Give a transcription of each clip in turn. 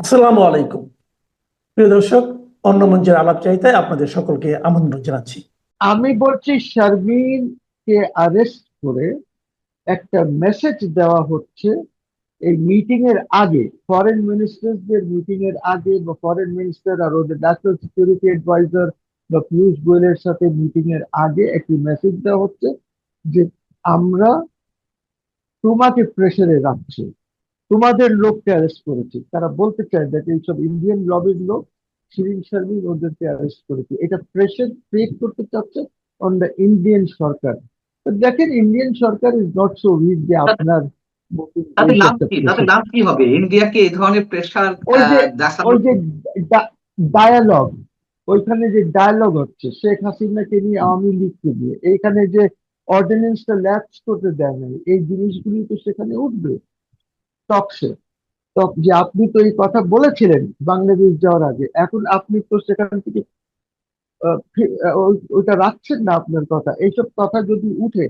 আসসালামু আলাইকুম। প্রিয় দর্শক, অন্য মঞ্চের আলাপচারিতায় আপনাদের সকলকে আমন্ত্রণ জানাচ্ছি। আমি বলছি শারমিন কে অ্যারেস্ট করে একটা মেসেজ দেওয়া হচ্ছে এই মিটিং এর আগে, ফরেন মিনিস্টারদের মিটিং এর আগে, বা ফরেন মিনিস্টার আর ওদের ন্যাশনাল সিকিউরিটি অ্যাডভাইজার বা পিয়ুষ গোয়েলের সাথে মিটিং এর আগে একটি মেসেজ দেওয়া হচ্ছে যে আমরা তোমাকে প্রেসারে রাখছি, তোমাদের লোককে অ্যারেস্ট করেছি। তারা বলতে চায় যে এইসব ইন্ডিয়ান লবির লোক শিরিন শারমিন ওদেরকে অ্যারেস্ট করেছে, এটা প্রেশার ক্রিয়েট করতে চাচ্ছে অন দ্য ইন্ডিয়ান সরকার। তো দেখেন, Indian Sarkar is not so weak যে তাতে আপনার মতন তাতে এই লাভ একটা কি? তাতে প্রেশার। লাভ কি হবে? ইন্ডিয়াকে এই ধরনের প্রেশার ওই যে ওই দেখানোর। যে ডায়ালগ, ওইখানে যে ডায়ালগ হচ্ছে শেখ হাসিনাকে নিয়ে, আওয়ামী লীগকে নিয়ে, এইখানে যে অর্ডিন্যান্সটা ল্যাপস করতে দেয় নাই, এই জিনিসগুলি তো সেখানে উঠবে টকশে। তো যে আপনি তো এই কথা বলেছিলেন বাংলাদেশ যাওয়ার আগে, এখন আপনি তো সেখান থেকে ওইটা রাখছেন না আপনার কথা। এইসব কথা যদি উঠে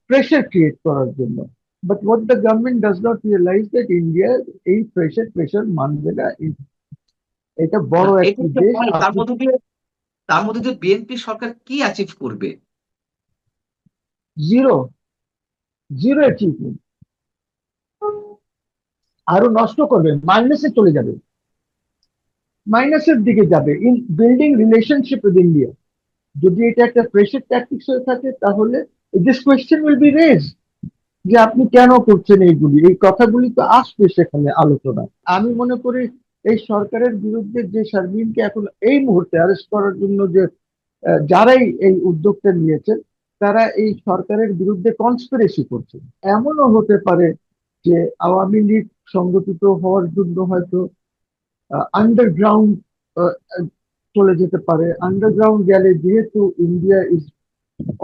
প্রেশার ক্রিয়েট করার জন্য, but what the government does not realise that India এই প্রেশার মানবে না। এটা বড় এটা একটি হচ্ছে দেশ, point। তার আপনি মধ্যে দিয়ে বিএনপি সরকার কি অ্যাচিভ করবে? জিরো, জিরো অ্যাচিভমেন্ট, আরো নষ্ট করবে, মাইনাসে চলে যাবে, মাইনাসের দিকে যাবে in building relationship with India. যদি এটা একটা প্রেশার ট্যাকটিক্স হয়ে থাকে, তাহলে this question will be raise যে আপনি কেন করছেন এইগুলি, এই কথাগুলি তো আসবে সেখানে আলোচনা। আমি মনে করি এই সরকারের বিরুদ্ধে যে শারমিনকে এখন এই মুহূর্তে অ্যারেস্ট করার জন্য যে যারাই এই উদ্যোগটা নিয়েছেন, তারা এই সরকারের বিরুদ্ধে কনস্পিরেসি করছে। এমনও হতে পারে যে আওয়ামী লীগ সংগঠিত হওয়ার জন্য হয়তো আন্ডারগ্রাউন্ড চলে যেতে পারে। আন্ডারগ্রাউন্ড গেলে, যেহেতু India is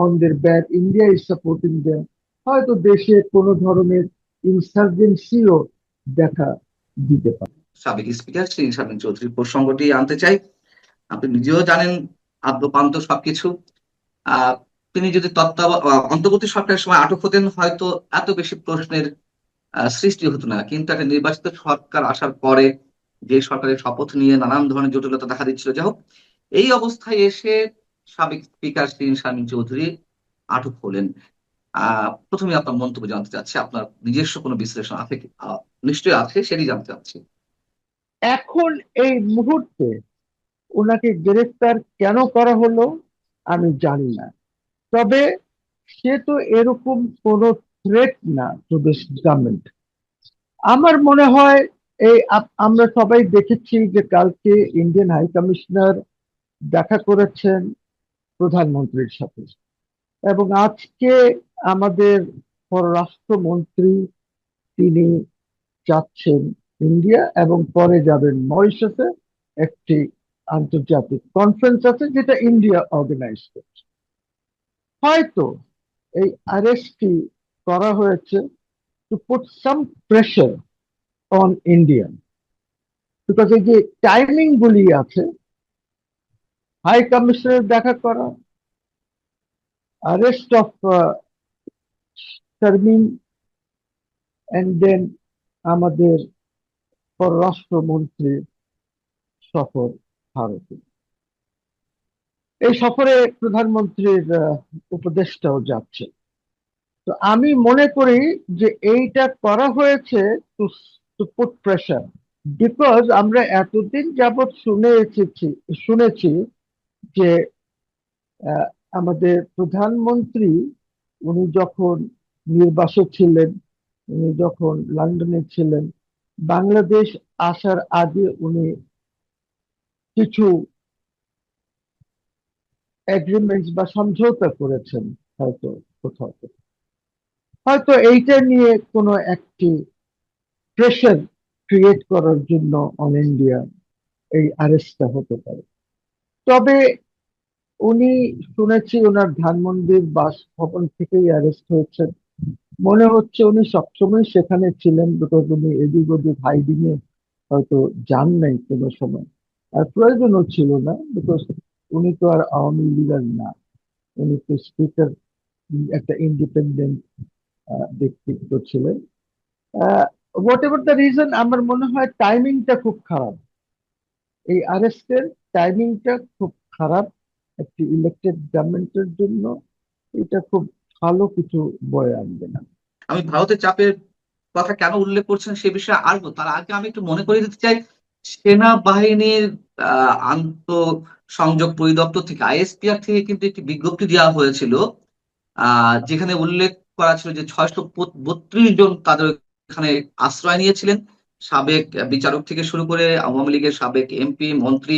on there back, India is supporting them, হয়তো দেশে কোনো ধরনের ইনসার্জেন্সিও দেখা দিতে পারে। সাবেক স্পিকার শিরীন শারমিন চৌধুরীর প্রসঙ্গটি আনতে চাই। আপনি নিজেও জানেন আদ্যপান্ত সবকিছু। আহ তিনি যদি অন্তর্বর্তী সরকারের সময় আটক হতেন, হয়তো এত বেশি প্রশ্নের সৃষ্টি হতো না। কিন্তু একটা নির্বাচিত সরকার আসার পরে যে সরকারের শপথ নিয়ে নানান ধরনের জটিলতা দেখা দিচ্ছিল, যাই হোক, এই অবস্থায় এসে সাবেক স্পিকার শিরীন শারমিন চৌধুরী আটক হলেন। প্রথমে আপনার মন্তব্য জানতে চাচ্ছি, আপনার নিজস্ব কোনো বিশ্লেষণ আছে কি? নিশ্চয়ই আছে, সেটি জানতে চাচ্ছি। এখন এই মুহূর্তে ওনাকে গ্রেফতার কেন করা হলো আমি জানি না, তবে সে তো এরকম কোনো থ্রেট না টু দিস গভর্নমেন্ট। আমার মনে হয় এই আমরা সবাই দেখেছি যে কালকে ইন্ডিয়ান হাই কমিশনার দেখা করেছেন প্রধানমন্ত্রীর সাথে, এবং আজকে আমাদের পররাষ্ট্রমন্ত্রী তিনি যাচ্ছেন ইন্ডিয়া, এবং পরে যাবেন মরিশাসে। একটি আন্তর্জাতিক কনফারেন্স আছে যেটা ইন্ডিয়া অর্গানাইজ করছে। হয়তো এই অ্যারেস্টটি করা হয়েছে to put some pressure on India, because এই যে টাইমিং গুলি আছে, হাই কমিশনের দেখা করা, arrest of Sharmin, and then আমাদের পররাষ্ট্রমন্ত্রীর সফর ভারতে। এই সফরে প্রধানমন্ত্রীর উপদেষ্টাও যাচ্ছে। তো আমি মনে করি যে এইটা করা হয়েছে to to put pressure, because আমরা এতদিন যাবৎ শুনেছি যে আহ, আমাদের প্রধানমন্ত্রী উনি যখন নির্বাসে ছিলেন, উনি যখন লন্ডনে ছিলেন, বাংলাদেশ আসার আগে উনি কিছু এগ্রিমেন্টস বা সমঝোতা করেছেন হয়তো কোথাও কোথাও। হয়তো এইটা নিয়ে কোনো একটি প্রেশার ক্রিয়েট করার জন্য অন ইন্ডিয়া এই অ্যারেস্টটা হতে পারে। তবে উনি, শুনেছি ওনার ধানমন্ডির বাসভবন থেকেই অ্যারেস্ট হয়েছেন। মনে হচ্ছে উনি সবসময় সেখানে ছিলেন, বিকজ উনি এদিক ওদিক হাইডিং এ হয়তো যান নাই কোনো সময়, আর প্রয়োজনও ছিল না, বিকজ উনি তো আর আওয়ামী লিডার না, উনি তো একটা ইন্ডিপেন্ডেন্ট ব্যক্তিত্ব ছিলেন। হোয়াট এভার দ্য রিজন, আমার মনে হয় টাইমিংটা খুব খারাপ। এই অ্যারেস্টের টাইমিংটা খুব খারাপ একটি ইলেক্টেড গভর্নমেন্টের জন্য। এটা খুব ভালো কিছু বয়ে আনবে না। আমি ভারতের চাপের কথা কেন উল্লেখ করছেন সে বিষয়ে আসবো, তার আগে আমি একটু মনে করিয়ে দিতে চাই সেনাবাহিনীর আন্তঃ সংযোগ পরিদপ্তর থেকে, আইএসপিআর থেকে কিন্তু একটি বিজ্ঞপ্তি দেওয়া হয়েছিল, যেখানে উল্লেখ করা ছিল যে 632 জন তাদের এখানে আশ্রয় নিয়েছিলেন, সাবেক বিচারক থেকে শুরু করে আওয়ামী লীগের সাবেক এমপি মন্ত্রী,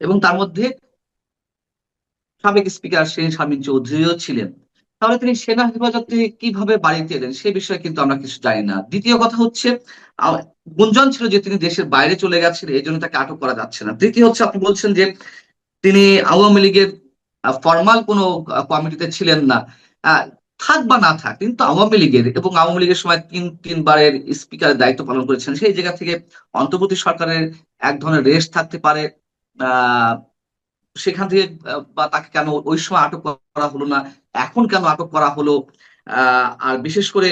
এবং তার মধ্যে সাবেক স্পিকার শিরীন শারমিন চৌধুরীও ছিলেন। তাহলে তিনি সেনা হেফাজত থেকে কিভাবে বাড়িতে এলেন সে বিষয়ে কিন্তু আমরা কিছু জানি না। দ্বিতীয় কথা হচ্ছে, আহ, গুঞ্জন ছিল যে তিনি দেশের বাইরে চলে গেছেন, এই জন্য তাকে আটক করা যাচ্ছে না। তৃতীয় হচ্ছে, আপনি বলছেন যে তিনি আওয়ামী লীগের ফরমাল কোনো কমিটিতে ছিলেন না। আহ, থাক বা না থাক, কিন্তু আওয়ামী লীগের এবং আওয়ামী লীগের সময় তিনবারের স্পিকারের দায়িত্ব পালন করেছেন, সেই জায়গা থেকে অন্তর্বর্তী সরকারের এক ধরনের রেস্ট থাকতে পারে। আহ সেখান থেকে বা তাকে কেন ওই সময় আটক করা হলো না, এখন কেন আটক করা হলো? আর বিশেষ করে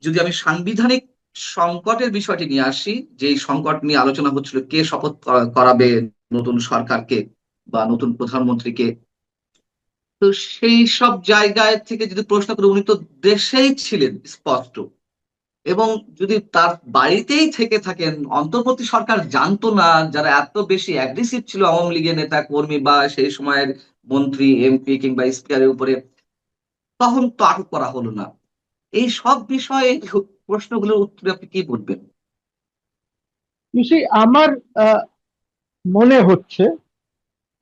যদি আমি সাংবিধানিক সংকটের বিষয়টি নিয়ে আসি, যে এই সংকট নিয়ে আলোচনা হচ্ছিল কে শপথ করাবে নতুন সরকারকে বা নতুন প্রধানমন্ত্রীকে, তো সেই সব জায়গায় থেকে যদি প্রশ্ন করি, উনি তো দেশেই ছিলেন স্পষ্ট, এবং যদি তার বাড়িতেই থেকে থাকেন, অন্তর্বর্তী সরকার জানতো না যারা এত বেশি অ্যাগ্রেসিভ ছিল আওয়ামী লীগের নেতা কর্মী বা সেই সময়ের মন্ত্রী এমপি কিংবা স্পিকারের উপরে, তখন তো আটক করা হলো না? এই সব বিষয়ে প্রশ্নগুলোর উত্তরে আপনি কি বলবেন? আমার আহ, মনে হচ্ছে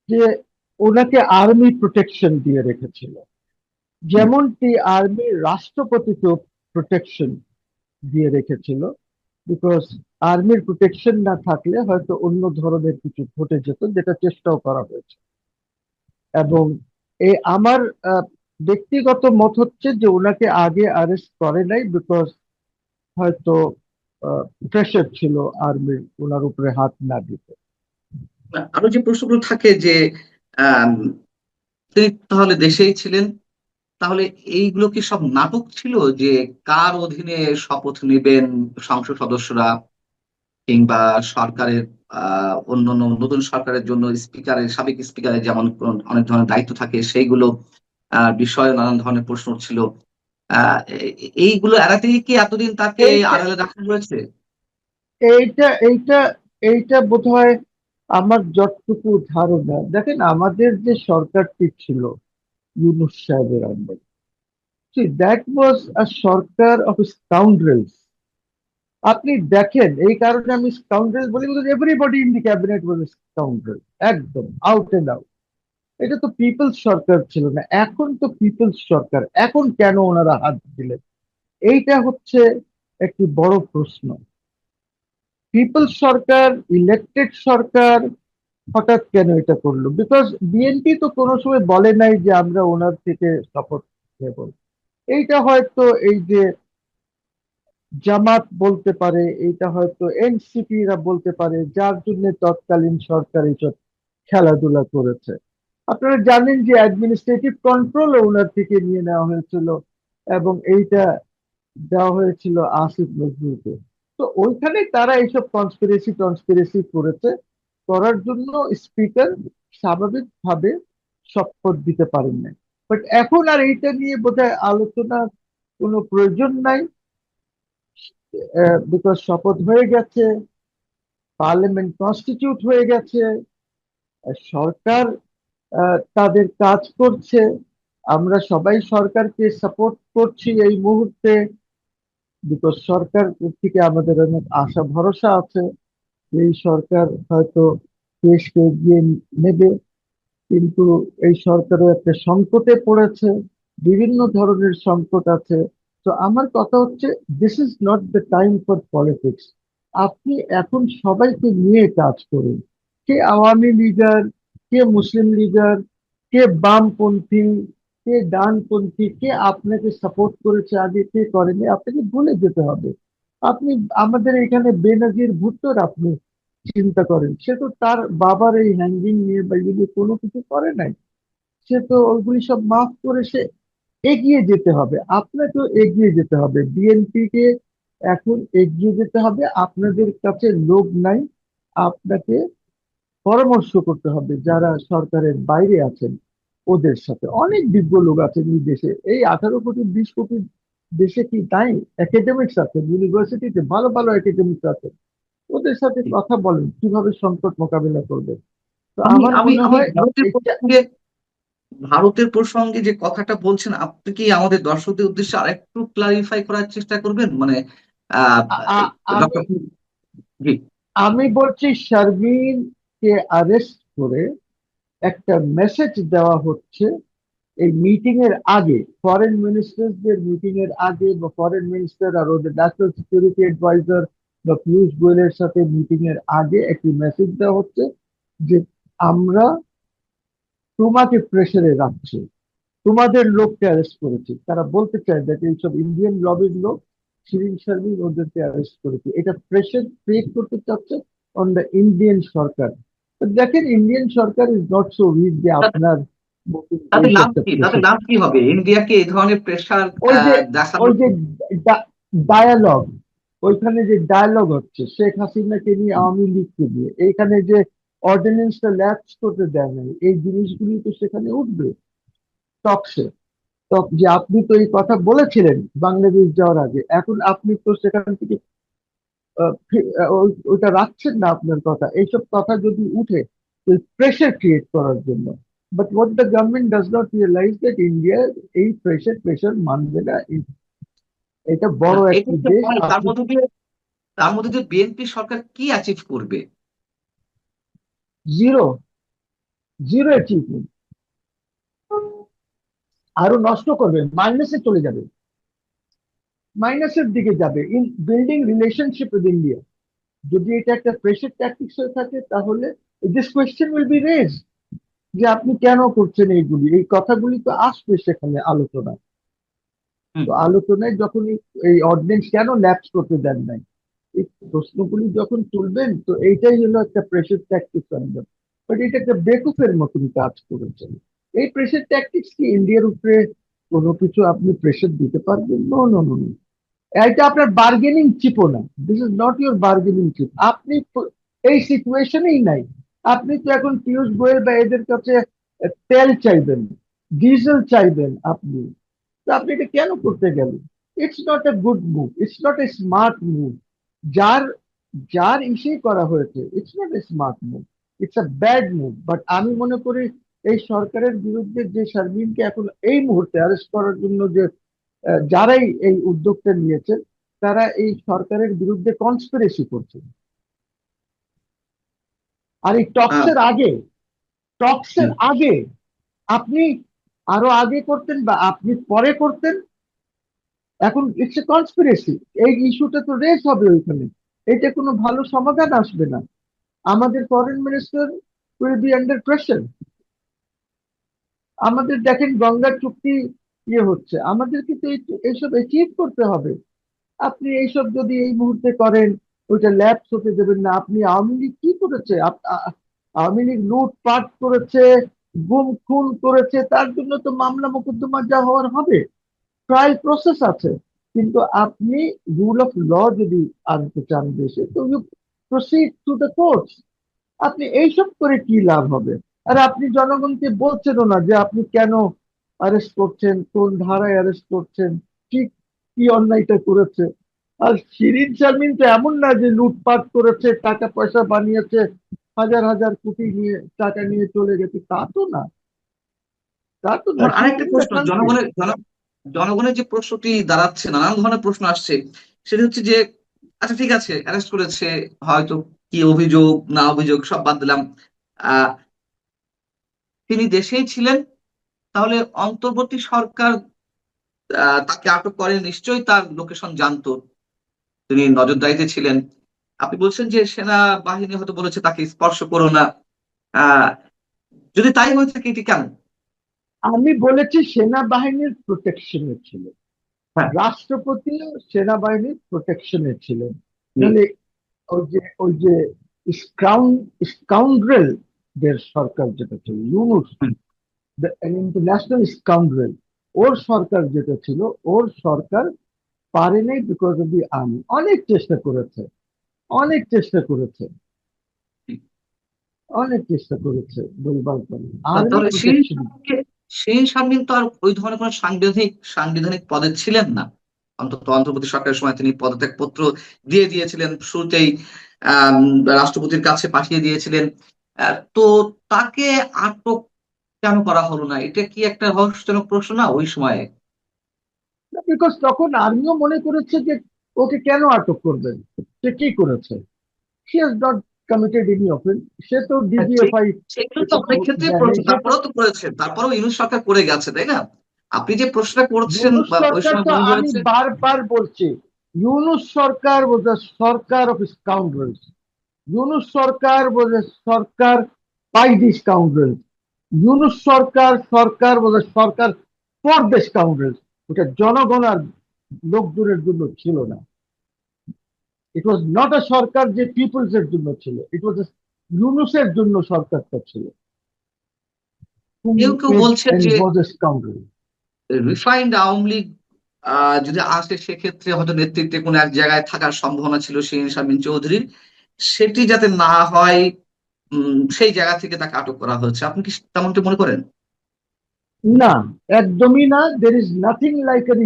যে ওনাকে আর্মি প্রোটেকশন দিয়ে রেখেছিল, যেমনটি আর্মি রাষ্ট্রপতিকে প্রোটেকশন দিয়ে রেখেছিল। বিকজ আর্মির প্রোটেকশন না থাকলে হয়তো অন্য ধরনের কিছু ঘটে যেত, যেটা চেষ্টাও করা হয়েছে। এবং আমার ব্যক্তিগত মত হচ্ছে যে ওনাকে আগে অ্যারেস্ট করে নাই, বিকজ হয়তো প্রেশার ছিল আর্মির ওনার উপরে হাত না দিতে। আরো যে প্রশ্নগুলো থাকে যে আহ তিনি তাহলে দেশেই ছিলেন, তাহলে এইগুলো কি সব নাটক ছিল? যে কার অধীনে শপথ নেবেন সংসদ সদস্যরা, কিংবা সরকারের অন্যান্য নতুন সরকারের জন্য সাবেক স্পিকারের যেমন অনেক ধরনের দায়িত্ব থাকে, সেইগুলো বিষয়ে নানান ধরনের প্রশ্ন ছিল। এইগুলো এড়াতেই কি এতদিন তাকে এইটা আড়ালে রাখা হয়েছে? এইটা এইটা এইটা বোধহয় আমার যতটুকু ধারণা, দেখেন আমাদের যে সরকারটি ছিল ইউনূস সাহেবের আন্ডারে, that was a sarkar of স্কাউন্ড্রেলস। আপনি দেখেন, এই কারণে আমি স্কাউন্ড্রেল বলি, because everybody in the cabinet was scoundrel, একদম আউট এন্ড আউট। এটা তো পিপলস সরকার ছিল না, এখন তো পিপলস সরকার, এখন কেন ওনারা হাত দিলেন? এইটা হচ্ছে একটি বড় প্রশ্ন। পিপলস সরকার, ইলেক্টেড সরকার, হঠাৎ কেন এটা করলো? বিকজ বিএনপি তো কোনো সময় বলে নাই যে আমরা ওনার থেকে শপথ নেব। এইটা হয়তো এই যে জামাত বলতে পারে, এইটা হয়তো এনসিপি রা বলতে পারে, যার জন্য তৎকালীন সরকার এইসব খেলাধুলা করেছে। আপনারা জানেন যে অ্যাডমিনিস্ট্রেটিভ কন্ট্রোল ওনার থেকে নিয়ে নেওয়া হয়েছিল, এবং এইটা দেওয়া হয়েছিল আসিফ নজরুলকে। তো ওইখানে তারা এইসব কনস্পিরেসি টনস্পিরেসি করেছে, করার জন্য স্পিকার স্বাভাবিকভাবে শপথ দিতে পারেন নাই। বাট এখন আর এইটা নিয়ে বোধহয় আলোচনার কোনো প্রয়োজন নাই, বিকজ শপথ হয়ে গেছে, পার্লামেন্ট কনস্টিটিউট হয়ে গেছে, সরকার তাদের কাজ করছে। আমরা সবাই সরকারকে সাপোর্ট করছি এই মুহূর্তে, বিকজ সরকার থেকে আমাদের অনেক আশা ভরসা আছে যে এই সরকার হয়তো দেশকে এগিয়ে নেবে। কিন্তু এই সরকারও একটা সংকটে পড়েছে, বিভিন্ন ধরনের সংকট আছে। তো আমার কথা হচ্ছে, this is not the time for politics. আপনি এখন সবাইকে নিয়ে কাজ করুন। কে আওয়ামী লীগার, কে মুসলিম লীগার, কে বামপন্থী, কে ডানপন্থী, কে আপনাকে সাপোর্ট করেছে আগে, কে করেনি, আপনাকে ভুলে যেতে হবে। আপনি আমাদের এখানে বেনজির ভুট্টোর আপনি চিন্তা করেন, সে তো তার বাবার এই হ্যাঙ্গিং নিয়ে বা ইয়ে নিয়ে কোনো কিছু করে নাই। সে তো ওইগুলি সব মাফ করে সে এগিয়ে যেতে হবে, আপনাকেও এগিয়ে যেতে হবে। বিএনপি কে এখন এগিয়ে যেতে হবে। আপনাদের কাছে লোক নাই, আপনাকে পরামর্শ করতে হবে যারা সরকারের বাইরে আছেন ওদের সাথে। অনেক বিজ্ঞ লোক আছেন এই দেশে, এই 18 কোটি 20 কোটি দেশে কি তাই একাডেমিক্স আছেন, ইউনিভার্সিটিতে ভালো ভালো একাডেমিক্স আছেন, ওদের সাথে কথা বলেন কিভাবে সংকট মোকাবিলা করবে। তো আমি আমার আমি মনে আমি হয় ভারতের প্রসঙ্গে যে কথাটা বলছেন, আপনি কি আমাদের দর্শকদের উদ্দেশ্যে আরেকটু ক্লারিফাই করার চেষ্টা করবেন? মানে আহ আ- আ- আমি ডক্টর, জি। আমি বলছি শারমিন কে অ্যারেস্ট করে একটা মেসেজ দেওয়া হচ্ছে এই মিটিং এর আগে, ফরেন মিনিস্টারদের মিটিং এর আগে, বা ফরেন মিনিস্টার আর ওদের ন্যাশনাল সিকিউরিটি অ্যাডভাইজার বা পিয়ুষ গোয়েলের সাথে মিটিং এর আগে একটি মেসেজ দেওয়া হচ্ছে যে আমরা তোমাকে প্রেসারে রাখছি, তোমাদের লোককে অ্যারেস্ট করেছি। তারা বলতে চায় যে এইসব ইন্ডিয়ান লবির লোক শিরিন শারমিন ওদেরকে অ্যারেস্ট করেছে, এটা প্রেসার ক্রিয়েট করতে চাচ্ছে অন দ্য ইন্ডিয়ান সরকার। তো দেখেন, Indian Sarkar is not so weak যে আপনার মতন তাতে এই লাভ একটা কি? তাতে প্রেসার। লাভ কি হবে ইন্ডিয়াকে এই ধরনের প্রেশার ওই যে ওই দেখানোর? যে ডায়ালগ, ওইখানে যে ডায়ালগ হচ্ছে শেখ হাসিনাকে নিয়ে, আওয়ামী লীগকে নিয়ে, এইখানে যে অর্ডিন্যান্সটা ল্যাপস করতে দেয় নাই, এই জিনিসগুলি তো সেখানে উঠবে টকশে। তো যে আপনি তো এই কথা বলেছিলেন বাংলাদেশ যাওয়ার আগে, এখন আপনি তো সেখান থেকে ওইটা রাখছেন না আপনার কথা। এইসব কথা যদি উঠে প্রেশার ক্রিয়েট করার জন্য, but what the government does not realise that India এই প্রেশার মানবে না। এটা বড় এটা একটি হচ্ছে দেশ, point। আপনি তার মধ্যে দিয়ে বিএনপি সরকার কি অ্যাচিভ করবে? জিরো, জিরো অ্যাচিভমেন্ট, আরো নষ্ট করবে, মাইনাসে চলে যাবে, মাইনাসের দিকে যাবে in building relationship with India. যদি এটা একটা প্রেশার ট্যাকটিক্স হয়ে থাকে, তাহলে this question will be raise যে আপনি কেন করছেন এইগুলি, এই কথাগুলি তো আসবে সেখানে আলোচনা। হুম। তো আলোচনায় যখন এই অর্ডিন্যান্স কেন ল্যাপস করতে দেন নাই, এই প্রশ্নগুলি যখন তুলবেন, তো এইটাই হলো একটা প্রেশার ট্যাকটিক্স আনবেন। বাট এটা একটা বেকুফের মতন কাজ করেছে। এই প্রেশার ট্যাকটিক্স কি ইন্ডিয়ার উপরে কোনো কিছু আপনি প্রেশার দিতে পারবেন? নো নো নো নো, এটা আপনার বার্গেনিং চিপও না, this is not your bargaining chip. আপনি এই সিচুয়েশনেই নাই। আপনি তো এখন পীযূষ গোয়েল বা এদের কাছে তেল চাইবেন, ডিজেল চাইবেন আপনি। তো আপনি এটা কেন করতে গেলেন? It's not a good move, it's not a smart move. যার যার ইসেই করা হয়েছে, it's not a smart move, it's a bad move. But আমি মনে করি এই সরকারের বিরুদ্ধে যে শারমিনকে এখন এই মুহূর্তে অ্যারেস্ট করার জন্য যে যারাই এই উদ্যোগটা নিয়েছেন, তারা এই সরকারের বিরুদ্ধে কনস্পিরেসি করছে। আর এই আহ, টক্সের হুম। আগে আপনি আরো আগে করতেন বা আপনি পরে করতেন, এখন ইটস এ কনস্পিরেসি। এই ইস্যুটা তো রেস হবে ওইখানে, এটা কোনো ভালো সমাধান আসবে না। আমাদের foreign minister will be under pressure. আমাদের দেখেন গঙ্গা চুক্তি ইয়ে হচ্ছে, আমাদের কিন্তু এইসব অ্যাচিভ করতে হবে। আপনি এইসব যদি এই মুহূর্তে করেন, ওইটা ল্যাপস হতে দেবেন না। আপনি আওয়ামী লীগ কি করেছে? আওয়ামী লীগ লুটপাট করেছে, গুম খুন করেছে, তার জন্য তো মামলা মোকদ্দমা যা হওয়ার হবে, ট্রায়াল প্রসেস আছে। কিন্তু আপনি রুল অফ ল যদি আনতে চান দেশে, তো you proceed to the courts. আপনি এইসব করে কি লাভ হবে? আর আপনি জনগণকে বলছেনও না যে আপনি কেন অ্যারেস্ট করছেন, কোন ধারায় অ্যারেস্ট করছেন, ঠিক কি অন্যায়টা করেছে। আর শিরিন শারমিন তো এমন না যে লুটপাট করেছে, টাকা পয়সা বানিয়েছে, হাজার হাজার কোটি নিয়ে টাকা নিয়ে চলে গেছে, তা তো না, তা তো না। আমার শি ইজ আরেকটা ইন দ্য প্রশ্ন, কান্ট্রি। জনগণের যে প্রশ্নটি দাঁড়াচ্ছে, নানান ধরনের প্রশ্ন আসছে, সেটা হচ্ছে যে আচ্ছা ঠিক আছে, অ্যারেস্ট করেছে, হয়তো কি অভিযোগ না অভিযোগ সব বাদ দিলাম, আহ তিনি দেশেই ছিলেন, তাহলে অন্তর্বর্তী সরকার তাকে আটক করে, নিশ্চয়ই তার লোকেশন জানতো, তিনি নজরদারিতে ছিলেন। আপনি বলছেন যে সেনাবাহিনী হয়তো বলেছে তাকে স্পর্শ করো না। আহ যদি তাই হয়ে থাকে, এটি কেন? আমি বলেছি সেনাবাহিনীর প্রোটেকশনে ছিল, হ্যাঁ। রাষ্ট্রপতিও সেনাবাহিনীর প্রোটেকশনে ছিলেন। জি। নাহলে ওই যে স্কাউন্ড্রেল দের সরকার যেটা ছিল, ইউনুস, হুম। ইন্টারন্যাশনাল স্কাউন্ড্রেল, ওর সরকার যেটা ছিল, ওর সরকার পারে নাই বিকজ অফ দি আর্মি। অনেক চেষ্টা করেছে, অনেক চেষ্টা করেছে, অনেক চেষ্টা করেছে বলবার জন্য আর্মি তাহলে প্রোটেকশন। শিরীন শারমিন তো আর ওই ধরনের কোনো সাংবিধানিক পদে ছিলেন না। অন্তত অন্তর্বর্তী সরকারের সময় তিনি পদত্যাগ পত্র দিয়ে দিয়েছিলেন শুরুতেই, আহ রাষ্ট্রপতির কাছে পাঠিয়ে দিয়েছিলেন। তো তাকে আটক কেন করা হলো না? এটা কি একটা রহস্যজনক প্রশ্ন না ওই সময়ে? বিকজ তখন আর্মিও মনে করেছে যে ওকে কেন আটক করবেন, সে কি করেছে, she has not committed any offence, সে তো হ্যাঁ, ঠিক। ডিজিএফআই সেগুলো তো অনেক ক্ষেত্রে দেয় নাই, করেছে, সে তো। তারপরেও তো করেছে, তারপরেও ইউনূস সরকার করে গেছে, তাই না? আপনি যে প্রশ্নটা করছেন ইউনূস বা ওই সরকার সময় তো, মনে আমি হয়েছে। বারবার বলছি, Yunus sarkar was a sarkar of scoundrels. Yunus sarkar was a sarkar by the scoundrels. Yunus sarkar was a sarkar for the scoundrels. ওটা জনগণ আর লোকজনের জন্য ছিল না। ইট ওয়াজ নট আ সরকার যে পিপলস এর জন্য ছিল, ইট ওয়াজ ইউনূসের জন্য সরকারটা ছিল, who কেউ কেউ made বলছেন and যে was a scoundrel. Refined Awami League যদি আসে সেক্ষেত্রে হয়তো নেতৃত্বে কোনো এক জায়গায় থাকার সম্ভাবনা ছিল শিরীন শারমিন চৌধুরীর, সেটি যাতে না হয়, সেই জায়গা থেকে তাকে আটক করা হয়েছে। আপনি কি তেমনটি মনে করেন? না, একদমই না। There is nothing like A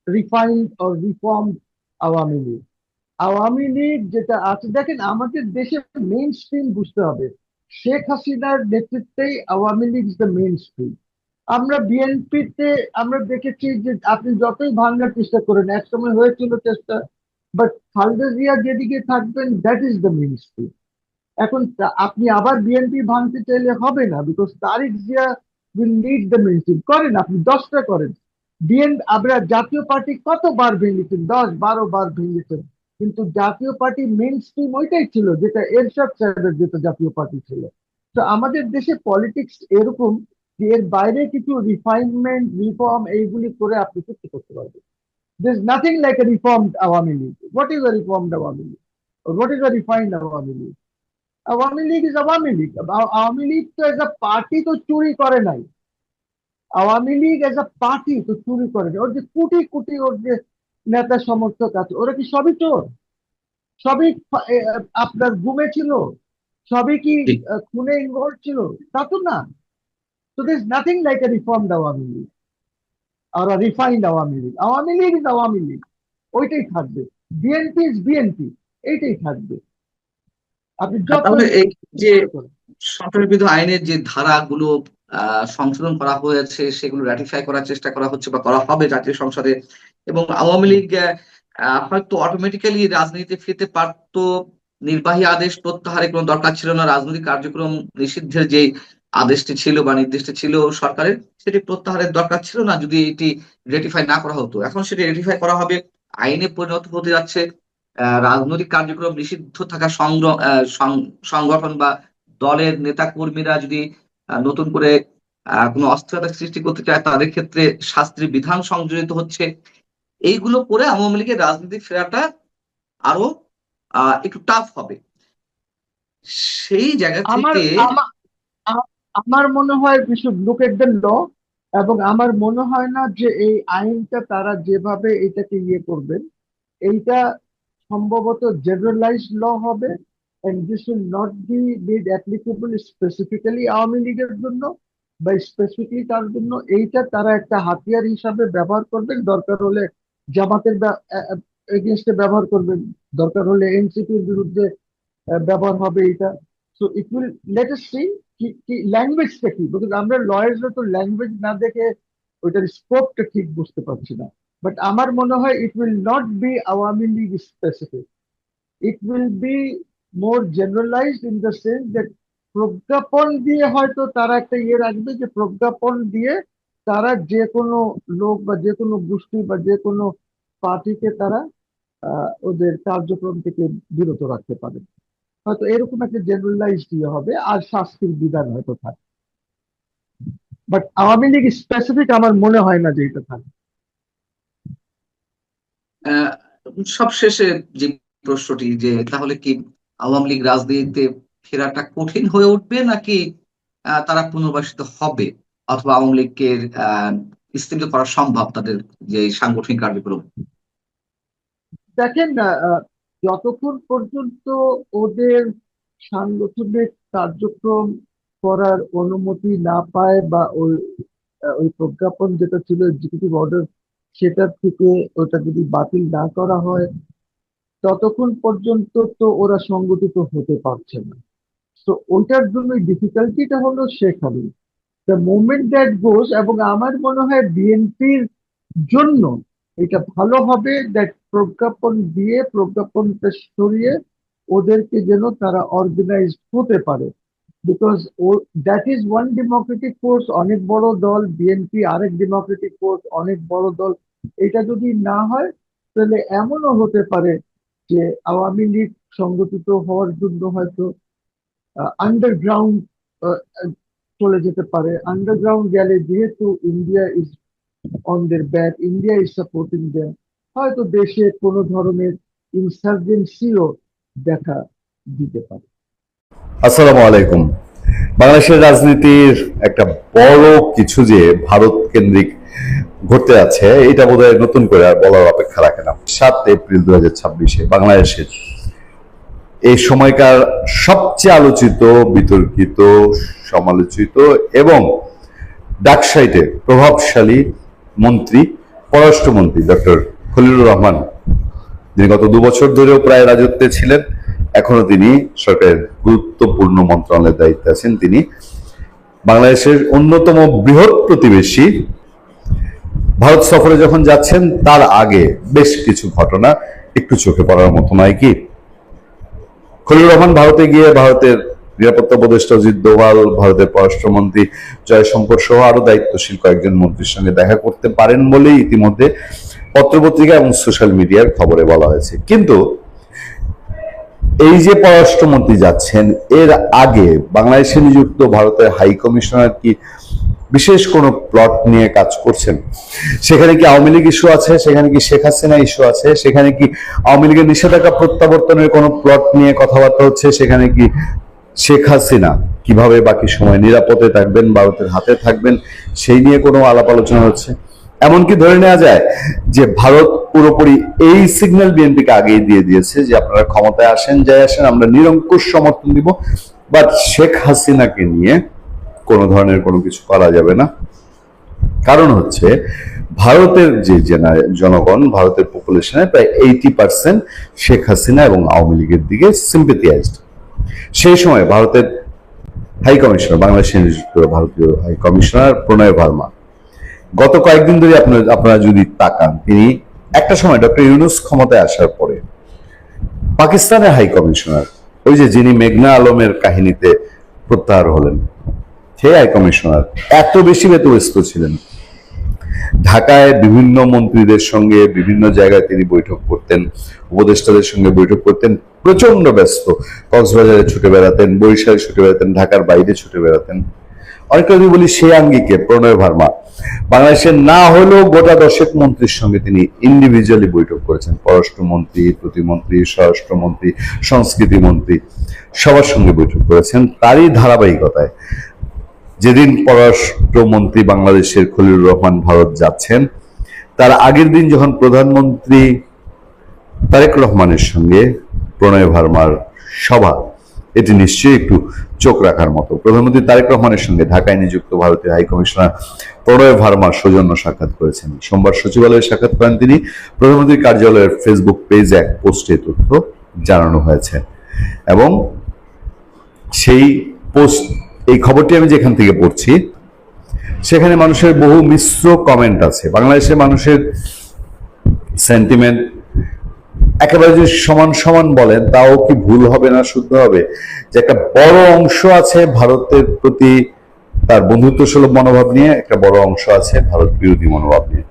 refined or reformed Awami League. Awami League যেটা আছে, দেখেন আমাদের দেশে মেইন স্ট্রিম বুঝতে হবে, শেখ হাসিনার নেতৃত্বেই Awami League is the main stream. আমরা বিএনপিতে আমরা দেখেছি যে আপনি যতই ভাঙার চেষ্টা করেন, একসময় হয়েছিল চেষ্টা, বাট খালেদা জিয়া যেদিকে থাকবেন that is the main stream. এখন আপনি আবার বিএনপি ভাঙতে চাইলে হবে না, because Tariq Zia will lead the main stream. করেন আপনি 10টা করেন। আমরা জাতীয় পার্টি কতবার ভেঙেছেন, 10-12 বার ভেঙেছেন, কিন্তু জাতীয় পার্টি মেইন স্ট্রিম ওইটাই ছিল যেটা এরশাদ সাহেবের যেটা জাতীয় পার্টি ছিল। তো আমাদের দেশে পলিটিক্স এরকম যে এর বাইরে কিছু রিফাইনমেন্ট রিফর্ম এইগুলি করে আপনি কিছু করতে পারবেন। There's nothing like a reformed Awami League. What is a reformed Awami League? Or what is a refined Awami League? Awami League is Awami League. Awami League তো এজ আ পার্টি তো চুরি করে নাই। Awami League as a party তো চুরি করে নাই। ওর যে কোটি কোটি ওর যে নেতা সমর্থক আছে, ওরা কি সবই চোর? সবই আপনার গুমে ছিল? সবই কি জি। খুনে ইনভলভ ছিল? তা তো না। তো this nothing like a reformed Awami League আর রিফাইন্ড আওয়ামী লীগ। আওয়ামী লীগ ইজ আওয়ামী লীগ, ওইটাই থাকবে। বিএনপি ইজ বিএনপি, এইটাই থাকবে। আপনি তাহলে যতই এই যে করেন। সরকারের বিরুদ্ধে আইনের যে ধারাগুলো সংশোধন করা হয়েছে, সেগুলো রাটিফাই করার চেষ্টা করা হচ্ছে বা করা হবে জাতীয় সংসদে, এবং আওয়ামী লীগ হয়তো অটোমেটিক্যালি রাজনীতিতে ফিরতে পারতো। নির্বাহী আদেশ প্রত্যাহারের কোনো দরকার ছিল না। রাজনৈতিক কার্যক্রম নিষিদ্ধের যে আদেশটি ছিল বা নির্দেশটি ছিল সরকারের, সেটি প্রত্যাহারের দরকার ছিল না যদি এটি রেটিফাই না করা হতো। এখন সেটি রেটিফাই করা হবে, আইনে পরিণত হতে যাচ্ছে। রাজনৈতিক কার্যক্রম নিষিদ্ধ থাকা সংগঠন বা দলের নেতা কর্মীরা যদি নতুন করে কোনো অস্থিরতা সৃষ্টি করতে চায়, তাদের ক্ষেত্রে শাস্তির বিধান সংযোজিত হচ্ছে। এইগুলো করে আওয়ামী লীগের রাজনীতি ফেরাটা আরো একটু টাফ হবে। সেই জায়গা আমার থেকে আমা- আ- আমার মনে হয় we should look at the law, এবং আমার মনে হয় না যে এই আইনটা তারা যেভাবে এটাকে ইয়ে করবেন, এইটা সম্ভবত জেনারেলাইজড ল হবে, and this will not be made applicable specifically Awami লীগের জন্য বা স্পেসিফিকলি তার জন্য। এইটা তারা একটা হাতিয়ার হিসাবে ব্যবহার করবেন, দরকার হলে জামাতের এগেনস্টে ব্যবহার করবেন, দরকার হলে এনসিপির বিরুদ্ধে ব্যবহার হবে এটা। So it will let us see কি কি ল্যাঙ্গুয়েজটা কি, বিকজ আমরা লয়ার্সরা তো ল্যাঙ্গুয়েজ না দেখে ওইটার স্কোপটা ঠিক বুঝতে পারছি না। বাট আমার মনে হয় it will not be Awami League specific, it will be more generalised in the sense that প্রজ্ঞাপন দিয়ে হয়তো তারা একটা ইয়ে রাখবে যে প্রজ্ঞাপন দিয়ে তারা যে কোনো লোক বা যে কোনো গোষ্ঠী বা যে কোনো পার্টিকে তারা ওদের কার্যক্রম থেকে বিরত রাখতে পারে। হয়তো এরকম একটা জেনারেলাইজড ইয়ে হবে, আর শাস্তির বিধান হয়তো থাকে। বাট আওয়ামী লীগ স্পেসিফিক আমার মনে হয় না যে এটা থাকে। আহ, সবশেষে যে প্রশ্নটি, যে তাহলে কি আওয়ামী লীগ রাজনীতিতে ফেরাটা কঠিন হয়ে উঠবে, নাকি তারা পুনর্বাসিত হবে, অথবা আওয়ামী লীগকে স্থাপিত করা সম্ভব তাদের যে সাংগঠনিক কার্যক্রম? দেখেন না, যতক্ষণ পর্যন্ত ওদের সাংগঠনিক কার্যক্রম করার অনুমতি না পায় বা ওই প্রজ্ঞাপন যেটা ছিল এক্সিকিউটিভ অর্ডার, সেটার থেকে ওটা যদি বাতিল না করা হয়, ততক্ষণ পর্যন্ত তো ওরা সংগঠিত হতে পারছে না। তো ওইটার জন্য ডিফিকাল্টিটা হলো সেখানে। দ্য মোমেন্ট দ্যাট গোস, এবং আমার মনে হয় বিএনপির জন্য এটা ভালো হবে দ্যাট প্রজ্ঞাপন দিয়ে প্রজ্ঞাপনটা সরিয়ে ওদেরকে যেন তারা অর্গানাইজড হতে পারে। বিকজ ও that is one democratic force, অনেক বড় দল। বিএনপি আরেক ডেমোক্রেটিক ফোর্স, অনেক বড় দল। এটা যদি না হয় তাহলে এমনও হতে পারে যে আওয়ামী লীগ সংগঠিত হওয়ার জন্য হয়তো আন্ডারগ্রাউন্ড চলে যেতে পারে। আন্ডারগ্রাউন্ড গেলে যেহেতু India is on there back, India is supporting them, হয়তো দেশে কোনো ধরনের ইনসার্জেন্সিও দেখা দিতে পারে। আসসালামু আলাইকুম। বাংলাদেশের রাজনীতির একটা বড় কিছু যে ভারত কেন্দ্রিক ঘটতে যাচ্ছে, এটা বোধহয় নতুন করে আর বলার অপেক্ষা রাখে না। 7 এপ্রিল 2026-এ বাংলাদেশের এই সময়কার সবচেয়ে আলোচিত, বিতর্কিত, সমালোচিত এবং ডাকসাইটে প্রভাবশালী মন্ত্রী, পররাষ্ট্রমন্ত্রী ডক্টর খলিলুর রহমান, যিনি গত 2 বছর ধরেও প্রায় রাজত্বে ছিলেন, এখনো তিনি সরকারের গুরুত্বপূর্ণ মন্ত্রণালয়ের দায়িত্বে আছেন। তিনি বাংলাদেশের অন্যতম বৃহৎ প্রতিবেশী ভারত সফরে যখন যাচ্ছেন, তার আগে বেশ কিছু ঘটনা একটু চোখে পড়ার মতো নয় কি? খলিলুর রহমান ভারতে গিয়ে ভারতের নিরাপত্তা উপদেষ্টা অজিত দোভাল, ভারতের পররাষ্ট্রমন্ত্রী জয়শঙ্কর সহ আরো দায়িত্বশীল কয়েকজন মন্ত্রীর সঙ্গে দেখা করতে পারেন বলেই ইতিমধ্যে পত্রপত্রিকা এবং সোশ্যাল মিডিয়ার খবরে বলা হয়েছে। কিন্তু এই যে পররাষ্ট্রমন্ত্রী যাচ্ছেন, এর আগে বাংলাদেশে নিযুক্ত ভারতের হাই কমিশনার কি বিশেষ কোনো প্লট নিয়ে কাজ করছেন? সেখানে কি আওয়ামী লীগ ইস্যু আছে? সেখানে কি শেখ হাসিনা ইস্যু আছে? সেখানে কি আওয়ামী লীগের নিষেধাজ্ঞা প্রত্যাবর্তনের কোনো প্লট নিয়ে কথাবার্তা হচ্ছে? সেখানে কি শেখ হাসিনা কিভাবে বাকি সময় নিরাপদে থাকবেন, ভারতের হাতে থাকবেন, সেই নিয়ে কোনো আলাপ আলোচনা হচ্ছে? এমনকি ধরে নেওয়া যায় যে ভারত পুরোপুরি এই সিগন্যাল বিএনপিকে আগেই দিয়ে দিয়েছে যে আপনারা ক্ষমতায় আসেন, যাই আসেন, আমরা নিরঙ্কুশ সমর্থন দিব, বাট শেখ হাসিনাকে নিয়ে কোনো ধরনের কোনো কিছু করা যাবে না। কারণ হচ্ছে ভারতের যে জনগণ, ভারতের পপুলেশনের প্রায় 80% শেখ হাসিনা এবং আওয়ামী লীগের দিকে সিম্পেথিয়াইজড। সেই সময় ভারতের হাই কমিশনার, বাংলাদেশে নিযুক্ত ভারতীয় হাই কমিশনার প্রণয় ভার্মা, গত কয়েকদিন ধরে আপনারা যদি তাকান, তিনি একটা সময় ডক্টর ইউনূস ক্ষমতায় আসার পরে পাকিস্তানের হাই কমিশনার, ওই যে যিনি মেঘনা আলমের কাহিনীতে প্রত্যাহার হলেন, সেই হাই কমিশনার এত বেশি ব্যতিব্যস্ত ছিলেন, ঢাকায় বিভিন্ন মন্ত্রীদের সঙ্গে বিভিন্ন জায়গায় তিনি বৈঠক করতেন, উপদেষ্টাদের সঙ্গে বৈঠক করতেন, প্রচন্ড ব্যস্ত। কক্সবাজারে ছুটে বেড়াতেন, বরিশালে ছুটে বেড়াতেন, ঢাকার বাইরে ছুটে বেড়াতেন। অনেকটা যদি বলি, সেই আঙ্গিকে প্রণয় ভার্মা বাংলাদেশের না হলেও গোটা 10 মন্ত্রীর সঙ্গে তিনি ইন্ডিভিজুয়ালি বৈঠক করেছেন। পররাষ্ট্রমন্ত্রী, প্রতিমন্ত্রী, স্বরাষ্ট্রমন্ত্রী, সংস্কৃতি মন্ত্রী, সবার সঙ্গে বৈঠক করেছেন। তারই ধারাবাহিকতায় যেদিন পররাষ্ট্রমন্ত্রী বাংলাদেশের খলিলুর রহমান ভারত যাচ্ছেন, তার আগের দিন যখন প্রধানমন্ত্রী তারেক রহমানের সঙ্গে প্রণয় ভার্মার সভা, এটি নিশ্চয়ই একটু চোখ রাখার মতো। প্রধানমন্ত্রী তারেক রহমানের সঙ্গে ঢাকায় নিযুক্ত ভারতীয় হাই কমিশনার প্রণয় ভার্মা সৌজন্য সাক্ষাৎ করেছেন। সোমবার সচিবালয়ে সাক্ষাৎ করেন তিনি। প্রধানমন্ত্রীর কার্যালয়ের ফেসবুক পেজে এক পোস্টে তথ্য জানানো হয়েছে এবং সেই পোস্ট, এই খবরটি আমি যেখান থেকে পড়ছি, সেখানে মানুষের বহু মিশ্র কমেন্ট আছে। বাংলাদেশের মানুষের সেন্টিমেন্ট একেবারে যদি সমান সমান বলেন, তাও কি ভুল হবে না, শুদ্ধ হবে যে একটা বড় অংশ আছে ভারতের প্রতি তার বন্ধুত্ব সুলভ মনোভাব নিয়ে, একটা বড় অংশ আছে ভারত বিরোধী মনোভাব নিয়ে।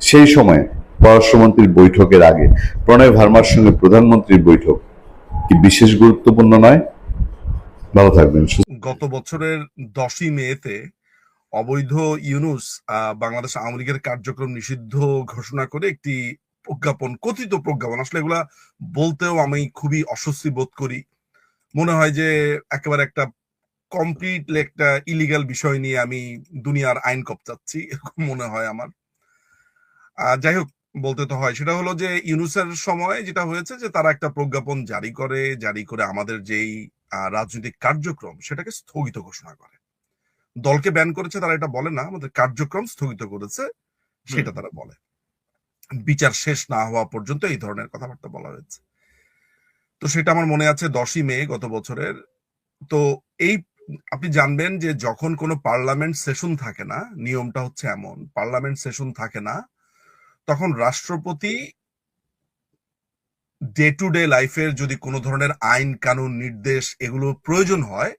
সেই সময় পররাষ্ট্রমন্ত্রীর বৈঠকের আগে প্রণয় ভার্মার সঙ্গে প্রধানমন্ত্রীর বৈঠক কি বিশেষ গুরুত্বপূর্ণ নয়? ভালো থাকবেন। গত বছরের 10ই মেতে অবৈধ ইউনূস বাংলাদেশ আওয়ামী লীগের কার্যক্রম নিষিদ্ধ ঘোষণা করে একটি প্রজ্ঞাপন, কথিত প্রজ্ঞাপন, আসলে এগুলা বলতেও আমি খুবই অস্বস্তি বোধ করি। মনে হয় যে একেবারে একটা কমপ্লিটলি একটা ইলিগাল বিষয় নিয়ে আমি দুনিয়ার আইন কপচাচ্ছি, এরকম মনে হয় আমার। যাই হোক, বলতে তো হয়, সেটা হলো যে ইউনূসের সময় যেটা হয়েছে যে তারা একটা প্রজ্ঞাপন জারি করে আমাদের যেই রাজনৈতিক কার্যক্রম সেটাকে স্থগিত ঘোষণা করে। দলকে ব্যান করেছে তারা এটা বলে না, আমাদের কার্যক্রম স্থগিত করেছে সেটা তারা বলে। বিচার শেষ না হওয়া পর্যন্ত এই ধরনের কথাবার্তা বলা হয়েছে। তো সেটা আমার মনে আছে 10ই মে গত বছরের। তো এই আপনি জানবেন যে যখন কোনো পার্লামেন্ট সেশন থাকে না, নিয়মটা হচ্ছে এমন, পার্লামেন্ট সেশন থাকে না, তখন রাষ্ট্রপতি ডে টু ডে লাইফের যদি কোনো ধরনের আইন কানুন নির্দেশ এগুলো প্রয়োজন হয়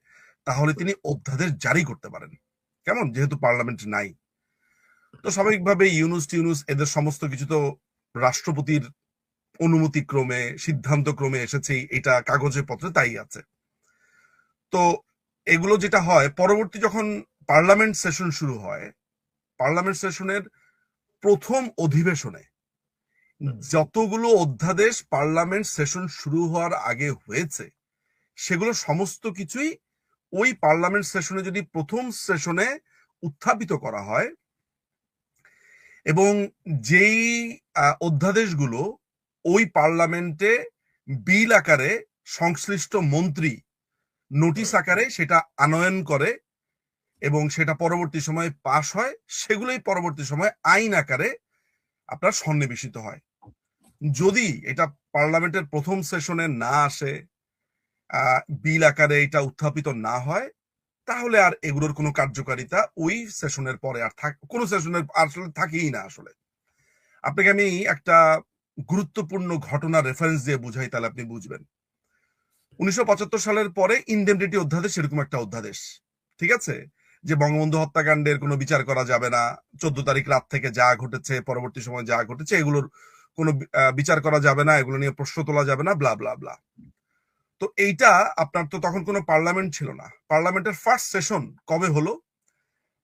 তাহলে তিনি অধ্যাদেশ জারি করতে পারেন। কেমন, যেহেতু পার্লামেন্ট নাই, তো স্বাভাবিকভাবে ইউনূস এদের সমস্ত কিছু তো রাষ্ট্রপতির অনুমতি ক্রমে সিদ্ধান্ত ক্রমে এসেছেই, এটা কাগজে পত্রে তাই আছে। তো এগুলো যেটা হয় পরবর্তী যখন পার্লামেন্ট সেশন শুরু হয়, পার্লামেন্ট সেশনের প্রথম অধিবেশনে যতগুলো অধ্যাদেশ পার্লামেন্ট সেশন শুরু হওয়ার আগে হয়েছে সেগুলো সমস্ত কিছুই ওই পার্লামেন্ট সেশনে যদি প্রথম সেশনে উত্থাপিত করা হয় এবং যেই অধ্যাদেশগুলো ওই পার্লামেন্টে বিল আকারে সংশ্লিষ্ট মন্ত্রী নোটিশ আকারে সেটা আনয়ন করে এবং সেটা পরবর্তী সময়ে পাশ হয়, সেগুলোই পরবর্তী সময়ে আইন আকারে আপনার সন্নিবেশিত হয়। যদি এটা পার্লামেন্টের প্রথম সেশনে না আসে, বিল আকারে এটা উত্থাপিত না হয়, তাহলে আর এগুলোর কোনো কার্যকারিতা ওই সেশনের পরে আর কোনো সেশনের আসলে থাকেই না। আসলে আপনাকে আমি একটা গুরুত্বপূর্ণ ঘটনা রেফারেন্স দিয়ে বুঝাই, তাহলে আপনি বুঝবেন। 1975 সালের পরে ইনডেমনিটি অধ্যাদেশ এরকম একটা অধ্যাদেশ, ঠিক আছে, যে বঙ্গবন্ধু হত্যাকাণ্ডের কোনো বিচার করা যাবে না, 14 তারিখ রাত থেকে যা ঘটেছে পরবর্তী সময় যা ঘটেছে এগুলোর কোনো বিচার করা যাবে না, এগুলো নিয়ে প্রশ্ন তোলা যাবে না, ব্লা ব্লা ব্লা। তো এইটা আপনার তো তখন কোনো পার্লামেন্ট ছিল না। পার্লামেন্টের ফার্স্ট সেশন কবে হলো?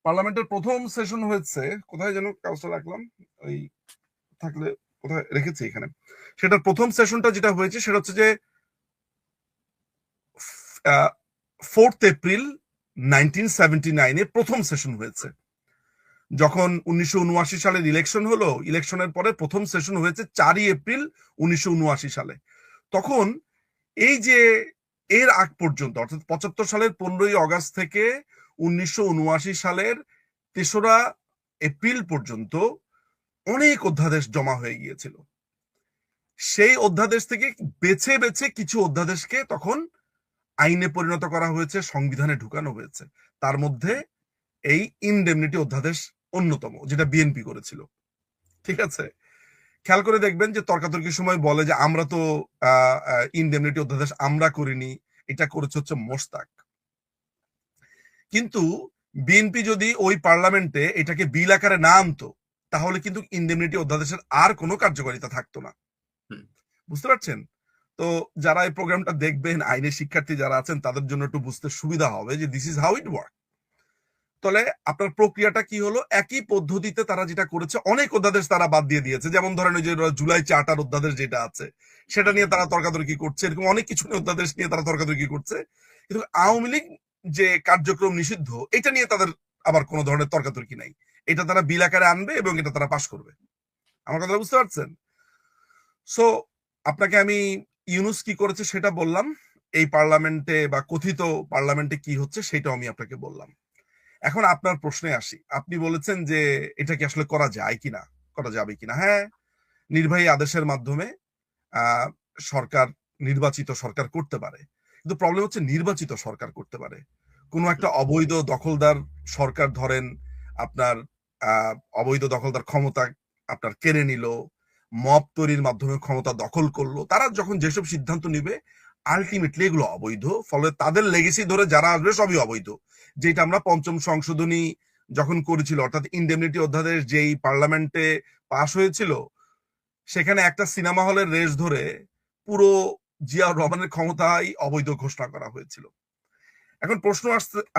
পার্লামেন্টের প্রথম সেশন হয়েছে, কোথায় যেন কাগজটা রাখলাম, ওই থাকলে কোথায় রেখেছি এখানে, সেটার প্রথম সেশনটা যেটা হয়েছে সেটা হচ্ছে যে 4th এপ্রিল 1979 প্রথম সেশন হয়েছে। যখন 1979 সালের ইলেকশন হলো, ইলেকশনের পরে প্রথম সেশন হয়েছে 4ই এপ্রিল 1979 সালে। তখন এই যে এর আগ পর্যন্ত অর্থাৎ 75 সালের 15ই অগাস্ট থেকে 1979 সালের 3রা এপ্রিল পর্যন্ত অনেক অধ্যাদেশ জমা হয়ে গিয়েছিল। সেই অধ্যাদেশ থেকে বেছে বেছে কিছু অধ্যাদেশকে তখন আইনে পরিণত করা হয়েছে, সংবিধানে ঢুকানো হয়েছে। তার মধ্যে এই ইনডেমনিটি অধ্যাদেশ অন্যতম, যেটা বিএনপি করেছিল। ঠিক আছে, খেয়াল করে দেখবেন যে তর্কাতর্কির সময় বলে যে আমরা তো ইনডেমনিটি অধ্যাদেশ আমরা করিনি, এটা করেছে হচ্ছে মোশতাক। কিন্তু বিএনপি যদি ওই পার্লামেন্টে এটাকে বিল আকারে না আনতো তাহলে কিন্তু ইনডেমনিটি অধ্যাদেশের আর কোনো কার্যকারিতা থাকতো না। বুঝতে পারছেন? তো যারা এই প্রোগ্রামটা দেখবেন, আইনের শিক্ষার্থী যারা আছেন, তাদের জন্য একটু বুঝতে সুবিধা হবে যে this is how it work. তাহলে আপনার প্রক্রিয়াটা কি হলো? একই পদ্ধতিতে তারা যেটা করেছে, অনেক অধ্যাদেশ তারা বাদ দিয়ে দিয়েছে। যেমন ধরেন ওই যে জুলাই চার্টার অধ্যাদেশ যেটা আছে সেটা নিয়ে তারা তর্কাতর্কি করছে, এরকম অনেক কিছু অধ্যাদেশ নিয়ে তারা তর্কাতর্কি করছে। কিন্তু আওয়ামী লীগ যে কার্যক্রম নিষিদ্ধ, এটা নিয়ে তাদের আবার কোনো ধরনের তর্কাতর্কি নাই। এটা তারা বিল আকারে আনবে এবং এটা তারা পাশ করবে। আমার কথা বুঝতে পারছেন? সো আপনাকে আমি ইউনূস কি করেছে সেটা বললাম, এই পার্লামেন্টে বা কথিত পার্লামেন্টে কি হচ্ছে সেটাও আমি আপনাকে বললাম। এখন আপনার প্রশ্নে আসি। আপনি বলেছেন যে এটা কি আসলে করা যায় কিনা, করা যাবে কিনা। হ্যাঁ, নির্বাহী আদেশের মাধ্যমে সরকার, নির্বাচিত সরকার করতে পারে। কিন্তু প্রবলেম হচ্ছে নির্বাচিত সরকার করতে পারে, কোনো একটা অবৈধ দখলদার সরকার ধরেন আপনার অবৈধ দখলদার ক্ষমতা আপনার কেড়ে নিল, মব তৈরির মাধ্যমে ক্ষমতা দখল করলো, তারা যখন যেসব সিদ্ধান্ত নিবে আলটিমেটলি এগুলো অবৈধ। ফলে তাদের লেগেসি ধরে যারা আসবে সবই অবৈধ। যেটা আমরা পঞ্চম সংশোধনী যখন করেছিল, অর্থাৎ ইনডেমনিটি অধ্যাদেশ যেই পার্লামেন্টে পাশ হয়েছিল, সেখানে একটা সিনেমা হলের রেস ধরে পুরো জিয়াউর রহমানের ক্ষমতাই অবৈধ ঘোষণা করা হয়েছিল। এখন প্রশ্ন